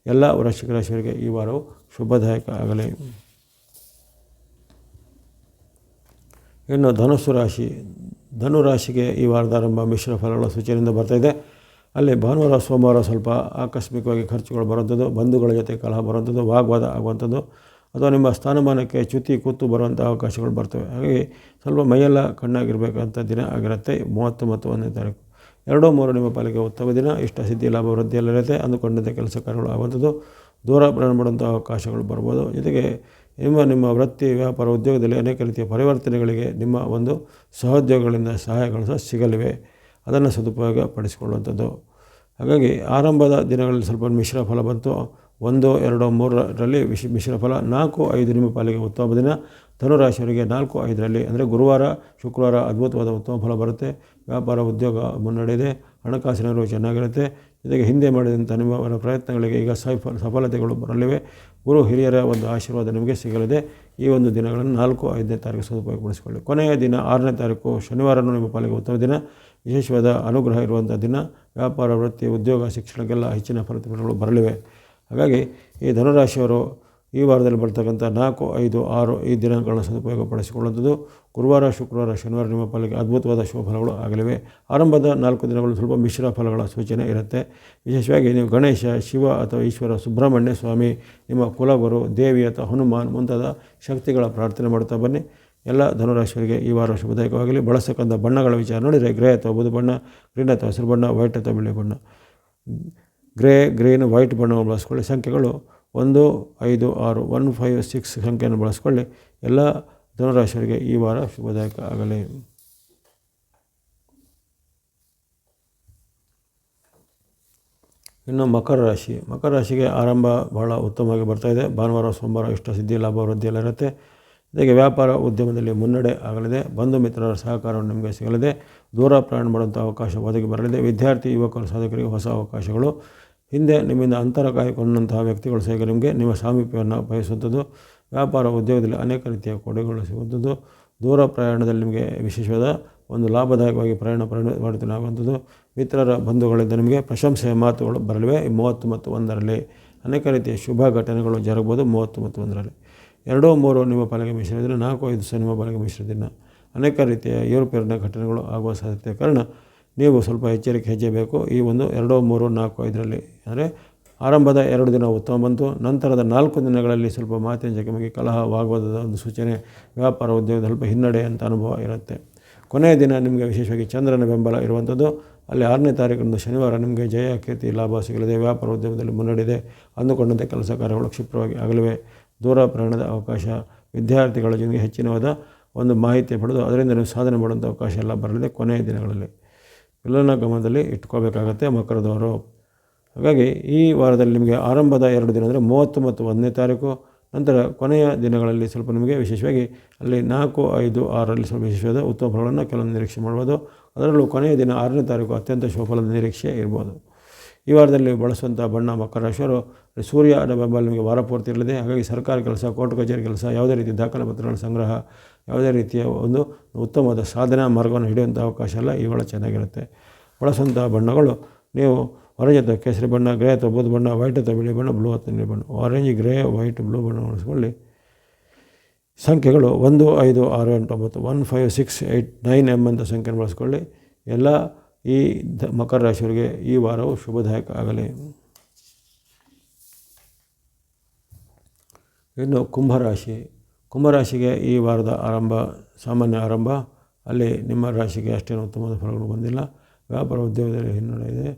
ಎಲ್ಲ ವೃಶ್ಚಿಕ ರಾಶಿಯವರಿಗೆ ಈ ವಾರವು ಶುಭದಾಯಕ ಆಗಲಿ. ಇನ್ನು ಧನುರಾಶಿಗೆ ಈ ವಾರದ ಆರಂಭ ಮಿಶ್ರ ಫಲಗಳ ಸೂಚನೆಯಿಂದ ಬರ್ತಾಯಿದೆ. ಅಲ್ಲಿ ಭಾನುವಾರ, ಸೋಮವಾರ ಸ್ವಲ್ಪ ಆಕಸ್ಮಿಕವಾಗಿ ಖರ್ಚುಗಳು ಬರುವಂಥದ್ದು. ಬಂಧುಗಳ ಜೊತೆ ಕಲಹ ಬರುವಂಥದ್ದು. ವಾಗ್ವಾದ ಆಗುವಂಥದ್ದು. ಅಥವಾ ನಿಮ್ಮ ಸ್ಥಾನಮಾನಕ್ಕೆ ಚ್ಯುತಿ, ಕೂತು ಬರುವಂಥ ಅವಕಾಶಗಳು ಬರ್ತವೆ. ಹಾಗಾಗಿ ಸ್ವಲ್ಪ ಮೈಯೆಲ್ಲ ಕಣ್ಣಾಗಿರಬೇಕಂತ ದಿನ ಆಗಿರುತ್ತೆ 30 ಮತ್ತು 1ನೇ ತಾರೀಕು. 2, 3 ನಿಮ್ಮ ಪಾಲಿಗೆ ಉತ್ತಮ ದಿನ. ಇಷ್ಟಸಿದ್ಧಿ, ಲಾಭ, ವೃದ್ಧಿಯಲ್ಲಿರುತ್ತೆ. ಅಂದುಕೊಂಡಂತೆ ಕೆಲಸ ಕಾರ್ಯಗಳು ಆಗುವಂಥದ್ದು. ದೂರ ಪ್ರಯಾಣ ಮಾಡುವಂಥ ಅವಕಾಶಗಳು ಬರ್ಬೋದು. ಜೊತೆಗೆ ನಿಮ್ಮ ವೃತ್ತಿ, ವ್ಯಾಪಾರ, ಉದ್ಯೋಗದಲ್ಲಿ ಅನೇಕ ರೀತಿಯ ಪರಿವರ್ತನೆಗಳಿಗೆ ನಿಮ್ಮ ಒಂದು ಸಹೋದ್ಯೋಗಗಳಿಂದ ಸಹಾಯಗಳು ಸಹ ಸಿಗಲಿವೆ. ಅದನ್ನು ಸದುಪಯೋಗ ಪಡಿಸಿಕೊಳ್ಳುವಂಥದ್ದು. ಹಾಗಾಗಿ ಆರಂಭದ ದಿನಗಳಲ್ಲಿ ಸ್ವಲ್ಪ ಮಿಶ್ರ ಫಲ ಬಂತು. 1, 2, 3ರಲ್ಲಿ ಮಿಶ್ರ ಫಲ. 4, 5 ನಿಮ್ಮ ಪಾಲಿಗೆ ಉತ್ತಮ ದಿನ. ಧನುರಾಶಿಯವರಿಗೆ 4, 5ರಲ್ಲಿ ಅಂದರೆ ಗುರುವಾರ, ಶುಕ್ರವಾರ ಅದ್ಭುತವಾದ ಉತ್ತಮ ಫಲ ಬರುತ್ತೆ. ವ್ಯಾಪಾರ, ಉದ್ಯೋಗ ಮುನ್ನಡೆಯಿದೆ. ಹಣಕಾಸಿನ ನೆರವು ಚೆನ್ನಾಗಿರುತ್ತೆ. ಜೊತೆಗೆ ಹಿಂದೆ ಮಾಡಿದಂಥ ನಿಮ್ಮ ಪ್ರಯತ್ನಗಳಿಗೆ ಈಗ ಸಫಲತೆಗಳು ಬರಲಿವೆ. ಗುರು ಹಿರಿಯರ ಒಂದು ಆಶೀರ್ವಾದ ನಿಮಗೆ ಸಿಗಲಿದೆ. ಈ ಒಂದು ದಿನಗಳನ್ನು 4, 5ನೇ ತಾರೀಕು ಸದುಪಯೋಗಪಡಿಸಿಕೊಳ್ಳಿ. ಕೊನೆಯ ದಿನ 6ನೇ ತಾರೀಕು ಶನಿವಾರನೂ ನಿಮ್ಮ ಪಾಲಿಗೆ ಉತ್ತಮ ದಿನ. ವಿಶೇಷವಾದ ಅನುಗ್ರಹ ಇರುವಂಥ ದಿನ. ವ್ಯಾಪಾರ, ವೃತ್ತಿ, ಉದ್ಯೋಗ, ಶಿಕ್ಷಣಕ್ಕೆಲ್ಲ ಹೆಚ್ಚಿನ ಫಲಿತಾಂಶಗಳು ಬರಲಿವೆ. ಹಾಗಾಗಿ ಈ ಧನುರಾಶಿಯವರು ಈ ವಾರದಲ್ಲಿ ಬರ್ತಕ್ಕಂಥ 4, 5, 6 ಈ ದಿನಗಳನ್ನು ಸದುಪಯೋಗ ಪಡಿಸಿಕೊಳ್ಳುವಂಥದ್ದು. ಗುರುವಾರ, ಶುಕ್ರವಾರ, ಶನಿವಾರ ನಿಮ್ಮ ಪಾಲಿಗೆ ಅದ್ಭುತವಾದ ಶುಭ ಫಲಗಳು ಆಗಲಿವೆ. ಆರಂಭದ 4 ದಿನಗಳು ಸ್ವಲ್ಪ ಮಿಶ್ರ ಫಲಗಳ ಸೂಚನೆ ಇರುತ್ತೆ. ವಿಶೇಷವಾಗಿ ನೀವು ಗಣೇಶ, ಶಿವ ಅಥವಾ ಈಶ್ವರ, ಸುಬ್ರಹ್ಮಣ್ಯ ಸ್ವಾಮಿ, ನಿಮ್ಮ ಕುಲಗುರು, ದೇವಿ ಅಥವಾ ಹನುಮಾನ್ ಮುಂತಾದ ಶಕ್ತಿಗಳ ಪ್ರಾರ್ಥನೆ ಮಾಡ್ತಾ ಬನ್ನಿ. ಎಲ್ಲ ಧನುರಾಶಿಯವರಿಗೆ ಈ ವಾರ ಶುಭದಾಯಕವಾಗಲಿ. ಬಳಸತಕ್ಕಂಥ ಬಣ್ಣಗಳ ವಿಚಾರ ನೋಡಿದರೆ ಗ್ರೇ ಅಥವಾ ಬೂದು ಬಣ್ಣ, ಗ್ರೀನ್ ಅಥವಾ ಹಸಿರು ಬಣ್ಣ, ವೈಟ್ ಅಥವಾ ಬಿಳಿ ಬಣ್ಣ. ಗ್ರೇ, ಗ್ರೀನ್, ವೈಟ್ ಬಣ್ಣವನ್ನು ಬಳಸ್ಕೊಳ್ಳಿ. ಸಂಖ್ಯೆಗಳು 1, 5, 6 1, 5, 6 ಸಂಖ್ಯೆಯನ್ನು ಬಳಸ್ಕೊಳ್ಳಿ. ಎಲ್ಲ ಧನುರಾಶಿಯವರಿಗೆ ಈ ವಾರ ಶುಭದಾಯಕ ಆಗಲಿ. ಇನ್ನು ಮಕರ ರಾಶಿಗೆ ಆರಂಭ ಬಹಳ ಉತ್ತಮವಾಗಿ ಬರ್ತಾಯಿದೆ. ಭಾನುವಾರ ಸೋಮವಾರ ಇಷ್ಟಸಿದ್ಧಿ ಲಾಭ ವೃದ್ಧಿಯೆಲ್ಲ ಇರುತ್ತೆ. ಜೊತೆಗೆ ವ್ಯಾಪಾರ ಉದ್ಯಮದಲ್ಲಿ ಮುನ್ನಡೆ ಆಗಲಿದೆ. ಬಂಧು ಮಿತ್ರರ ಸಹಕಾರವನ್ನು ನಿಮಗೆ ಸಿಗಲಿದೆ. ದೂರ ಪ್ರಯಾಣ ಮಾಡುವಂಥ ಅವಕಾಶ ಒದಗಿ ಬರಲಿದೆ. ವಿದ್ಯಾರ್ಥಿ ಯುವಕರು ಸಾಧಕರಿಗೆ ಹೊಸ ಅವಕಾಶಗಳು. ಹಿಂದೆ ನಿಮ್ಮಿಂದ ಅಂತರ ಕಾಯ್ಕೊಂಡಂತಹ ವ್ಯಕ್ತಿಗಳು ಸಹ ನಿಮಗೆ ನಿಮ್ಮ ಸಾಮೀಪ್ಯವನ್ನು ಬಯಸುವಂಥದ್ದು. ವ್ಯಾಪಾರ ಉದ್ಯೋಗದಲ್ಲಿ ಅನೇಕ ರೀತಿಯ ಕೊಡುಗೆಗಳು ಸಿಗುವಂಥದ್ದು. ದೂರ ಪ್ರಯಾಣದಲ್ಲಿ ನಿಮಗೆ ವಿಶೇಷವಾದ ಒಂದು ಲಾಭದಾಯಕವಾಗಿ ಪ್ರಯಾಣ ಮಾಡುವಂಥದ್ದು. ಮಿತ್ರರ ಬಂಧುಗಳಿಂದ ನಿಮಗೆ ಪ್ರಶಂಸೆಯ ಮಾತುಗಳು ಬರಲಿವೆ. 30 ಮತ್ತು 1ರಲ್ಲಿ ಅನೇಕ ರೀತಿಯ ಶುಭ ಘಟನೆಗಳು ಜರುಗಬಹುದು. 30 ಮತ್ತು 1ರಲ್ಲಿ 2, 3 ನಿಮ್ಮ ಪಾಲಿಗೆ ಮಿಶ್ರ ದಿನ, 4, 5 ಸಹ ನಿಮ್ಮ ಪಾಲಿಗೆ ಮಿಶ್ರ ದಿನ. ಅನೇಕ ರೀತಿಯ ಏರುಪೇರಿನ ಘಟನೆಗಳು ಆಗುವ ಸಾಧ್ಯತೆ ಕಾರಣ ನೀವು ಸ್ವಲ್ಪ ಎಚ್ಚರಿಕೆ ಹೆಜ್ಜೆ ಬೇಕು. ಈ ಒಂದು 2, 3, 4, 5ರಲ್ಲಿ ಅಂದರೆ ಆರಂಭದ 2 ದಿನ ಉತ್ತಮ ಬಂತು. ನಂತರದ 4 ದಿನಗಳಲ್ಲಿ ಸ್ವಲ್ಪ ಮಾತಿನ ಜಗಮಿಗೆ ಕಲಹವಾಗುವುದಾದ ಒಂದು ಸೂಚನೆ. ವ್ಯಾಪಾರ ಉದ್ಯೋಗದ ಸ್ವಲ್ಪ ಹಿನ್ನಡೆ ಅಂತ ಅನುಭವ ಇರುತ್ತೆ. ಕೊನೆಯ ದಿನ ನಿಮಗೆ ವಿಶೇಷವಾಗಿ ಚಂದ್ರನ ಬೆಂಬಲ ಇರುವಂಥದ್ದು. ಅಲ್ಲಿ 6ನೇ ತಾರೀಕಿನಿಂದ ಶನಿವಾರ ನಿಮಗೆ ಜಯ ಕೀರ್ತಿ ಲಾಭ ಸಿಗಲಿದೆ. ವ್ಯಾಪಾರ ಉದ್ಯಮದಲ್ಲಿ ಮುನ್ನಡೆದಿದೆ. ಅಂದುಕೊಂಡಂತೆ ಕೆಲಸ ಕಾರ್ಯಗಳು ಕ್ಷಿಪ್ರವಾಗಿ ಆಗಲಿವೆ. ದೂರ ಪ್ರಯಾಣದ ಅವಕಾಶ. ವಿದ್ಯಾರ್ಥಿಗಳ ಜೊತೆಗೆ ಹೆಚ್ಚಿನವಾದ ಒಂದು ಮಾಹಿತಿ ಪಡೆದು ಅದರಿಂದ ನೀವು ಸಾಧನೆ ಮಾಡುವಂಥ ಅವಕಾಶ ಎಲ್ಲ ಬರಲಿದೆ ಕೊನೆಯ ದಿನಗಳಲ್ಲಿ. ಎಲ್ಲನ ಗಮನದಲ್ಲಿ ಇಟ್ಕೋಬೇಕಾಗತ್ತೆ ಮಕರದವರು. ಹಾಗಾಗಿ ಈ ವಾರದಲ್ಲಿ ನಿಮಗೆ ಆರಂಭದ 2 ದಿನ ಅಂದರೆ 30 ಮತ್ತು 1ನೇ ತಾರೀಕು, ನಂತರ ಕೊನೆಯ ದಿನಗಳಲ್ಲಿ ಸ್ವಲ್ಪ ನಿಮಗೆ ವಿಶೇಷವಾಗಿ ಅಲ್ಲಿ 4, 5, 6ರಲ್ಲಿ ಸ್ವಲ್ಪ ವಿಶೇಷವಾದ ಉತ್ತಮ ಫಲಗಳನ್ನು ಕೆಲವೊಂದು ನಿರೀಕ್ಷೆ ಮಾಡ್ಬೋದು. ಅದರಲ್ಲೂ ಕೊನೆಯ ದಿನ 6ನೇ ತಾರೀಕು ಅತ್ಯಂತ ಶುಭಫಲದ ನಿರೀಕ್ಷೆ ಇರ್ಬೋದು. ಈ ವಾರದಲ್ಲಿ ಬಳಸುವಂಥ ಬಣ್ಣ ಮಕರ ರಾಶಿಯವರು ಸೂರ್ಯನ ಬೆಂಬಲ ನಿಮಗೆ ವಾರ ಪೂರ್ತಿ ಇರಲಿದೆ. ಹಾಗಾಗಿ ಸರ್ಕಾರಿ ಕೆಲಸ, ಕೋರ್ಟ್ ಕಚೇರಿ ಕೆಲಸ, ಯಾವುದೇ ರೀತಿಯ ದಾಖಲೆ ಪತ್ರಗಳ ಸಂಗ್ರಹ, ಯಾವುದೇ ರೀತಿಯ ಒಂದು ಉತ್ತಮವಾದ ಸಾಧನಾ ಮಾರ್ಗವನ್ನು ಹಿಡಿಯುವಂಥ ಅವಕಾಶ ಎಲ್ಲ ಈ ವಾರ ಚೆನ್ನಾಗಿರುತ್ತೆ. ಬಳಸುವಂಥ ಬಣ್ಣಗಳು ನೀವು ಆರೆಂಜ್ ಅಥವಾ ಕೇಸರಿ ಬಣ್ಣ, ಗ್ರೇ ಅಥವಾ ಬೂದು ಬಣ್ಣ, ವೈಟ್ ಅಥವಾ ಬಿಳಿ ಬಣ್ಣ, ಬ್ಲೂ ಅಥವಾ ನೀಲಿ ಬಣ್ಣ. ಆರೆಂಜ್, ಗ್ರೇ, ವೈಟ್, ಬ್ಲೂ ಬಣ್ಣ ಬಳಸ್ಕೊಳ್ಳಿ. ಸಂಖ್ಯೆಗಳು 1, 5, 6, 8, 9, 1, 5, 6, 8, 9 ಎಂಬಂಥ ಸಂಖ್ಯೆಯನ್ನು ಬಳಸ್ಕೊಳ್ಳಿ. ಎಲ್ಲ ಈ ಮಕರ ರಾಶಿಯವರಿಗೆ ಈ ವಾರವು ಶುಭದಾಯಕ ಆಗಲಿ. ಇನ್ನು ಕುಂಭರಾಶಿಗೆ ಈ ವಾರದ ಆರಂಭ ಸಾಮಾನ್ಯ ಆರಂಭ. ಅಲ್ಲಿ ನಿಮ್ಮ ರಾಶಿಗೆ ಅಷ್ಟೇನು ಉತ್ತಮವಾದ ಫಲಗಳು ಬಂದಿಲ್ಲ. ವ್ಯಾಪಾರ ಉದ್ಯೋಗದಲ್ಲಿ ಹಿನ್ನಡೆ ಇದೆ.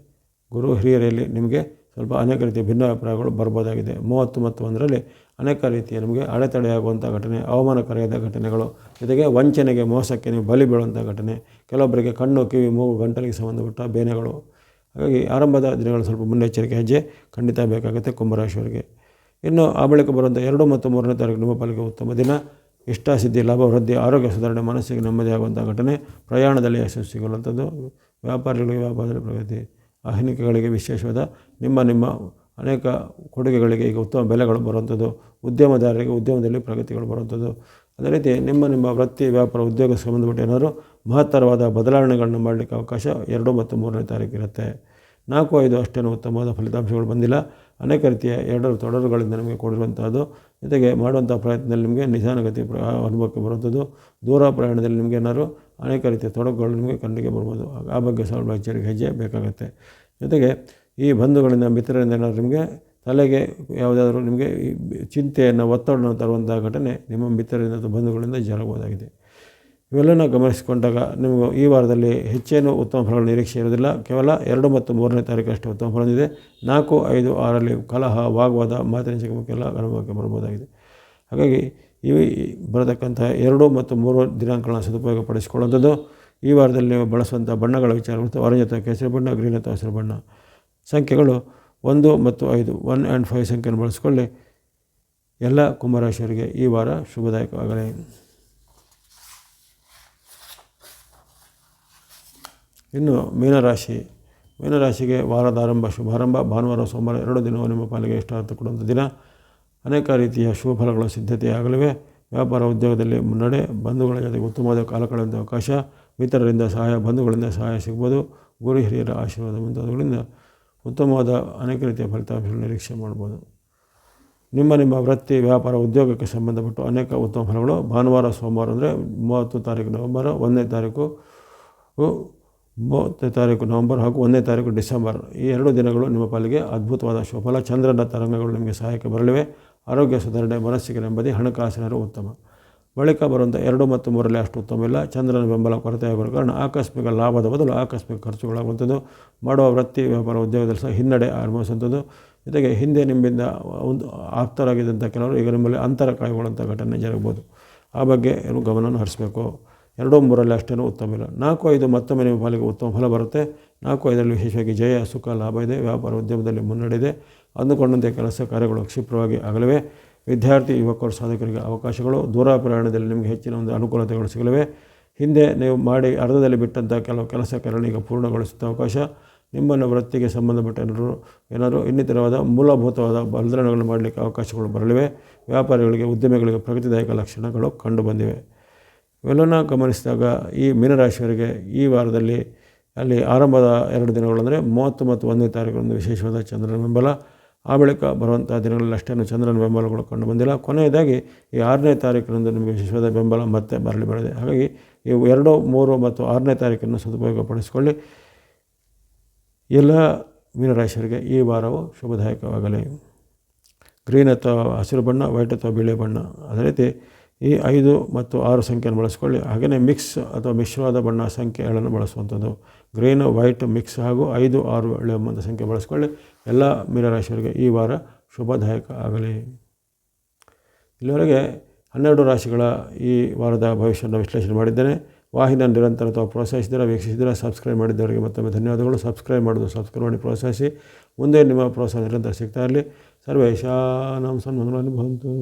ಗುರು ಹಿರಿಯರಲ್ಲಿ ನಿಮಗೆ ಸ್ವಲ್ಪ ಅನೇಕ ರೀತಿಯ ಭಿನ್ನಾಭಿಪ್ರಾಯಗಳು ಬರ್ಬೋದಾಗಿದೆ. 30 ಮತ್ತು 1ರಲ್ಲಿ ಅನೇಕ ರೀತಿಯ ನಿಮಗೆ ಅಡೆತಡೆಯಾಗುವಂಥ ಘಟನೆ, ಅವಮಾನಕಾರಿಯಾದ ಘಟನೆಗಳು, ಜೊತೆಗೆ ವಂಚನೆಗೆ, ಮೋಸಕ್ಕೆ ನೀವು ಬಲಿ ಬೀಳುವಂಥ ಘಟನೆ, ಕೆಲವೊಬ್ಬರಿಗೆ ಕಣ್ಣು, ಕಿವಿ, ಮೂಗು, ಗಂಟಲಿಗೆ ಸಂಬಂಧಪಟ್ಟ ಬೇನೆಗಳು. ಹಾಗಾಗಿ ಆರಂಭದ ದಿನಗಳು ಸ್ವಲ್ಪ ಮುನ್ನೆಚ್ಚರಿಕೆ ಹೆಜ್ಜೆ ಖಂಡಿತ ಬೇಕಾಗುತ್ತೆ ಕುಂಭರಾಶಿಯವರಿಗೆ. ಇನ್ನು ಆ ಬಳಿಕ ಬರುವಂಥ 2 ಮತ್ತು 3ನೇ ತಾರೀಕು ನಿಮ್ಮ ಪಾಲಿಗೆ ಉತ್ತಮ ದಿನ. ಇಷ್ಟಸಿದ್ಧಿ ಲಾಭ ವೃದ್ಧಿ, ಆರೋಗ್ಯ ಸುಧಾರಣೆ, ಮನಸ್ಸಿಗೆ ನೆಮ್ಮದಿ ಆಗುವಂಥ ಘಟನೆ, ಪ್ರಯಾಣದಲ್ಲಿ ಯಶಸ್ಸು ಸಿಗುವಂಥದ್ದು, ವ್ಯಾಪಾರಿಗಳಿಗೆ ವ್ಯಾಪಾರದಲ್ಲಿ ಪ್ರಗತಿ, ಆಹ್ನಿಕಗಳಿಗೆ ವಿಶೇಷವಾದ ನಿಮ್ಮ ಅನೇಕ ಕೊಡುಗೆಗಳಿಗೆ ಈಗ ಉತ್ತಮ ಬೆಲೆಗಳು ಬರುವಂಥದ್ದು, ಉದ್ಯಮದಾರರಿಗೆ ಉದ್ಯಮದಲ್ಲಿ ಪ್ರಗತಿಗಳು ಬರುವಂಥದ್ದು. ಅದೇ ರೀತಿ ನಿಮ್ಮ ವೃತ್ತಿ ವ್ಯಾಪಾರ ಉದ್ಯೋಗಕ್ಕೆ ಸಂಬಂಧಪಟ್ಟ ಏನಾದರೂ ಮಹತ್ತರವಾದ ಬದಲಾವಣೆಗಳನ್ನು ಮಾಡಲಿಕ್ಕೆ ಅವಕಾಶ 2 ಮತ್ತು 3ನೇ ತಾರೀಕು ಇರುತ್ತೆ. 4, 5 ಅಷ್ಟೇನು ಉತ್ತಮವಾದ ಫಲಿತಾಂಶಗಳು ಬಂದಿಲ್ಲ. ಅನೇಕ ರೀತಿಯ ತೊಡರುಗಳಿಂದ ನಿಮಗೆ ಕೊಡಿರುವಂಥದ್ದು, ಜೊತೆಗೆ ಮಾಡುವಂಥ ಪ್ರಯತ್ನದಲ್ಲಿ ನಿಮಗೆ ನಿಧಾನಗತಿ ಅನುಭವಕ್ಕೆ ಬರುವಂಥದ್ದು. ದೂರ ಪ್ರಯಾಣದಲ್ಲಿ ನಿಮಗೆ ಏನಾದರೂ ಅನೇಕ ರೀತಿಯ ತೊಡಗುಗಳು ನಿಮಗೆ ಕಣ್ಣಿಗೆ ಬರ್ಬೋದು. ಆ ಬಗ್ಗೆ ಸ್ವಲ್ಪ ಎಚ್ಚರಿಕೆ ಹೆಜ್ಜೆ ಬೇಕಾಗುತ್ತೆ. ಜೊತೆಗೆ ಈ ಬಂಧುಗಳಿಂದ ಮಿತ್ರರಿಂದ ಏನಾದರೂ ನಿಮಗೆ ತಲೆಗೆ ಯಾವುದಾದ್ರೂ ನಿಮಗೆ ಚಿಂತೆಯನ್ನು ಒತ್ತಡವನ್ನು ತರುವಂಥ ಘಟನೆ ನಿಮ್ಮ ಮಿತ್ರರಿಂದ ಅಥವಾ ಬಂಧುಗಳಿಂದ ಜರುಗಬಹುದಾಗಿದೆ. ಇವೆಲ್ಲನ ಗಮನಿಸಿಕೊಂಡಾಗ ನಿಮಗೆ ಈ ವಾರದಲ್ಲಿ ಹೆಚ್ಚೇನು ಉತ್ತಮ ಫಲಗಳ ನಿರೀಕ್ಷೆ ಇರೋದಿಲ್ಲ. ಕೇವಲ 2 ಮತ್ತು 3ನೇ ತಾರೀಕು ಅಷ್ಟೇ ಉತ್ತಮ ಫಲ ಹೊಂದಿದೆ. 4, 5, 6ರಲ್ಲಿ ಕಲಹ, ವಾಗ್ವಾದ, ಮಾತಿನ ಚಕಮಕೆಲ್ಲ ಅನುಭವಕ್ಕೆ ಬರಬಹುದಾಗಿದೆ. ಹಾಗಾಗಿ ಈ ಬರತಕ್ಕಂಥ 2 ಮತ್ತು 3 ದಿನಾಂಕಗಳನ್ನು ಸದುಪಯೋಗ ಪಡಿಸಿಕೊಳ್ಳುವಂಥದ್ದು. ಈ ವಾರದಲ್ಲಿ ನೀವು ಬಳಸುವಂಥ ಬಣ್ಣಗಳ ವಿಚಾರ ಆರೆಂಜ್ ಅಥವಾ ಕೇಸರಿ ಬಣ್ಣ, ಗ್ರೀನ್ ಅಥವಾ ಹಸಿರು ಬಣ್ಣ. ಸಂಖ್ಯೆಗಳು 1 ಮತ್ತು 5, 1 and 5 ಸಂಖ್ಯೆಯನ್ನು ಬಳಸಿಕೊಳ್ಳಿ. ಎಲ್ಲ ಕುಂಭರಾಶಿಯವರಿಗೆ ಈ ವಾರ ಶುಭದಾಯಕವಾಗಲಿ. ಇನ್ನು ಮೀನರಾಶಿಗೆ ವಾರದ ಆರಂಭ ಶುಭಾರಂಭ. ಭಾನುವಾರ ಸೋಮವಾರ 2 ದಿನವೂ ನಿಮ್ಮ ಪಾಲಿಗೆ ಇಷ್ಟಾರ್ಥ ಕೊಡುವಂಥ ದಿನ. ಅನೇಕ ರೀತಿಯ ಶುಭ ಫಲಗಳ ಸಿದ್ಧತೆಯಾಗಲಿವೆ. ವ್ಯಾಪಾರ ಉದ್ಯೋಗದಲ್ಲಿ ಮುನ್ನಡೆ, ಬಂಧುಗಳ ಜೊತೆಗೆ ಉತ್ತಮವಾದ ಕಾಲ ಕಳೆಯುವಂಥ ಅವಕಾಶ, ಮಿತ್ರರಿಂದ ಸಹಾಯ, ಬಂಧುಗಳಿಂದ ಸಹಾಯ ಸಿಗ್ಬೋದು. ಗುರು ಹಿರಿಯರ ಆಶೀರ್ವಾದ ಮುಂತಾದವುಗಳಿಂದ ಉತ್ತಮವಾದ ಅನೇಕ ರೀತಿಯ ಫಲಿತಾಂಶಗಳನ್ನು ನಿರೀಕ್ಷೆ ಮಾಡ್ಬೋದು. ನಿಮ್ಮ ವೃತ್ತಿ ವ್ಯಾಪಾರ ಉದ್ಯೋಗಕ್ಕೆ ಸಂಬಂಧಪಟ್ಟು ಅನೇಕ ಉತ್ತಮ ಫಲಗಳು ಭಾನುವಾರ ಸೋಮವಾರ ಅಂದರೆ 30 ತಾರೀಕು ನವೆಂಬರ್, 1ನೇ ತಾರೀಕು 30ನೇ ತಾರೀಕು ನವೆಂಬರ್ ಹಾಗೂ 1ನೇ ತಾರೀಕು ಡಿಸೆಂಬರ್, ಈ 2 ದಿನಗಳು ನಿಮ್ಮ ಪಾಲಿಗೆ ಅದ್ಭುತವಾದ ಶುಭಫಲ. ಚಂದ್ರನ ತರಂಗಗಳು ನಿಮಗೆ ಸಹಾಯಕ್ಕೆ ಬರಲಿವೆ. ಆರೋಗ್ಯ ಸುಧಾರಣೆ, ಮನಸ್ಸಿಗೆ ನೆಮ್ಮದಿ, ಹಣಕಾಸಿನ ಉತ್ತಮ. ಬಳಿಕ ಬರುವಂಥ 2 ಮತ್ತು 3ರಲ್ಲಿ ಅಷ್ಟು ಉತ್ತಮ ಇಲ್ಲ. ಚಂದ್ರನ ಬೆಂಬಲ ಕೊರತೆಯಾಗುವ ಕಾರಣ ಆಕಸ್ಮಿಕ ಲಾಭದ ಬದಲು ಆಕಸ್ಮಿಕ ಖರ್ಚುಗಳಾಗುವಂಥದ್ದು, ಮಾಡುವ ವೃತ್ತಿ ವ್ಯಾಪಾರ ಉದ್ಯೋಗದಲ್ಲಿ ಸಹ ಹಿನ್ನಡೆ ಅನುಭವಿಸುವಂಥದ್ದು. ಜೊತೆಗೆ ಹಿಂದೆ ನಿಮ್ಮಿಂದ ಒಂದು ಆಪ್ತರಾಗಿದ್ದಂಥ ಕೆಲವರು ಈಗ ನಿಮ್ಮಲ್ಲಿ ಅಂತರ ಕಾಯ್ಕೊಳ್ಳುವಂಥ ಘಟನೆ ಜರಗಬಹುದು. ಆ ಬಗ್ಗೆ ಗಮನವನ್ನು ಹರಿಸಬೇಕು. 2, 3ರಲ್ಲಿ ಅಷ್ಟೇನೂ ಉತ್ತಮ ಇಲ್ಲ. 4, 5 ಮತ್ತೊಮ್ಮೆ ನಿಮ್ಮ ಪಾಲಿಗೆ ಉತ್ತಮ ಫಲ ಬರುತ್ತೆ. 4, 5ರಲ್ಲಿ ವಿಶೇಷವಾಗಿ ಜಯ, ಸುಖ, ಲಾಭ ಇದೆ. ವ್ಯಾಪಾರ ಉದ್ಯಮದಲ್ಲಿ ಮುನ್ನಡೆಯಿದೆ. ಅಂದುಕೊಂಡಂತೆ ಕೆಲಸ ಕಾರ್ಯಗಳು ಕ್ಷಿಪ್ರವಾಗಿ ಆಗಲಿವೆ. ವಿದ್ಯಾರ್ಥಿ ಯುವಕರು ಸಾಧಕರಿಗೆ ಅವಕಾಶಗಳು. ದೂರ ಪ್ರಯಾಣದಲ್ಲಿ ನಿಮಗೆ ಹೆಚ್ಚಿನ ಒಂದು ಅನುಕೂಲತೆಗಳು ಸಿಗಲಿವೆ. ಹಿಂದೆ ನೀವು ಮಾಡಿ ಅರ್ಧದಲ್ಲಿ ಬಿಟ್ಟಂಥ ಕೆಲವು ಕೆಲಸ ಕಾರ್ಯಗಳನ್ನು ಈಗ ಪೂರ್ಣಗೊಳಿಸುವ ಅವಕಾಶ. ನಿಮ್ಮನ್ನು ವೃತ್ತಿಗೆ ಸಂಬಂಧಪಟ್ಟ ಏನಾದರೂ ಇನ್ನಿತರವಾದ ಮೂಲಭೂತವಾದ ಬದಲಾವಣೆಗಳನ್ನು ಮಾಡಲಿಕ್ಕೆ ಅವಕಾಶಗಳು ಬರಲಿವೆ. ವ್ಯಾಪಾರಿಗಳಿಗೆ, ಉದ್ಯಮಿಗಳಿಗೆ ಪ್ರಗತಿದಾಯಕ ಲಕ್ಷಣಗಳು ಕಂಡುಬಂದಿವೆ. ಇವೆಲ್ಲನ ಗಮನಿಸಿದಾಗ ಈ ಮೀನರಾಶಿಯವರಿಗೆ ಈ ವಾರದಲ್ಲಿ ಅಲ್ಲಿ ಆರಂಭದ 2 ದಿನಗಳು ಅಂದರೆ 30 ಮತ್ತು 1ನೇ ತಾರೀಕರಂದು ವಿಶೇಷವಾದ ಚಂದ್ರನ ಬೆಂಬಲ. ಆ ಬಳಿಕ ಬರುವಂಥ ದಿನಗಳಲ್ಲಿ ಅಷ್ಟೇನು ಚಂದ್ರನ ಬೆಂಬಲಗಳು ಕಂಡು ಬಂದಿಲ್ಲ. ಕೊನೆಯದಾಗಿ ಈ 6ನೇ ತಾರೀಕಿನಂದು ನಿಮಗೆ ವಿಶೇಷವಾದ ಬೆಂಬಲ ಮತ್ತೆ ಬರಲಿ ಬರಲಿದೆ. ಹಾಗಾಗಿ ಈ 2, 3 ಮತ್ತು 6ನೇ ತಾರೀಕನ್ನು ಸದುಪಯೋಗಪಡಿಸಿಕೊಳ್ಳಿ. ಎಲ್ಲ ಮೀನರಾಶಿಯವರಿಗೆ ಈ ವಾರವು ಶುಭದಾಯಕವಾಗಲಿ. ಗ್ರೀನ್ ಅಥವಾ ಹಸಿರು ಬಣ್ಣ, ವೈಟ್ ಅಥವಾ ಬಿಳಿ ಬಣ್ಣ, ಅದೇ ರೀತಿ ಈ 5 ಮತ್ತು 6 ಸಂಖ್ಯೆಯನ್ನು ಬಳಸ್ಕೊಳ್ಳಿ. ಹಾಗೆಯೇ ಮಿಕ್ಸ್ ಅಥವಾ ಮಿಶ್ರವಾದ ಬಣ್ಣ ಸಂಖ್ಯೆ 7ನ್ನು ಬಳಸುವಂಥದ್ದು. ಗ್ರೀನ್, ವೈಟ್ ಮಿಕ್ಸ್ ಹಾಗೂ 5, 6, 7 ಎಂಬ ಸಂಖ್ಯೆ ಬಳಸ್ಕೊಳ್ಳಿ. ಎಲ್ಲ ಮೀನರಾಶಿಯವರಿಗೆ ಈ ವಾರ ಶುಭದಾಯಕ ಆಗಲಿ. ಇಲ್ಲಿವರೆಗೆ 12 ರಾಶಿಗಳ ಈ ವಾರದ ಭವಿಷ್ಯವನ್ನು ವಿಶ್ಲೇಷಣೆ ಮಾಡಿದ್ದೇನೆ. ವಾಹಿನಿಯ ನಿರಂತರ ತಾವು ಪ್ರೋತ್ಸಾಹಿಸಿದ್ದೀರಾ, ವೀಕ್ಷಿಸಿದ್ದೀರಾ. ಸಬ್ಸ್ಕ್ರೈಬ್ ಮಾಡಿದ್ದವರಿಗೆ ಮತ್ತೊಮ್ಮೆ ಧನ್ಯವಾದಗಳು. ಸಬ್ಸ್ಕ್ರೈಬ್ ಮಾಡಿ ಪ್ರೋತ್ಸಾಹಿಸಿ. ಮುಂದೆ ನಿಮ್ಮ ಪ್ರೋತ್ಸಾಹ ನಿರಂತರ ಸಿಗ್ತಾ ಇರಲಿ. ಸರ್ವೇಶಾನಾಂ ಸನ್ಮಂಗಳಾನಿ ಭವಂತು.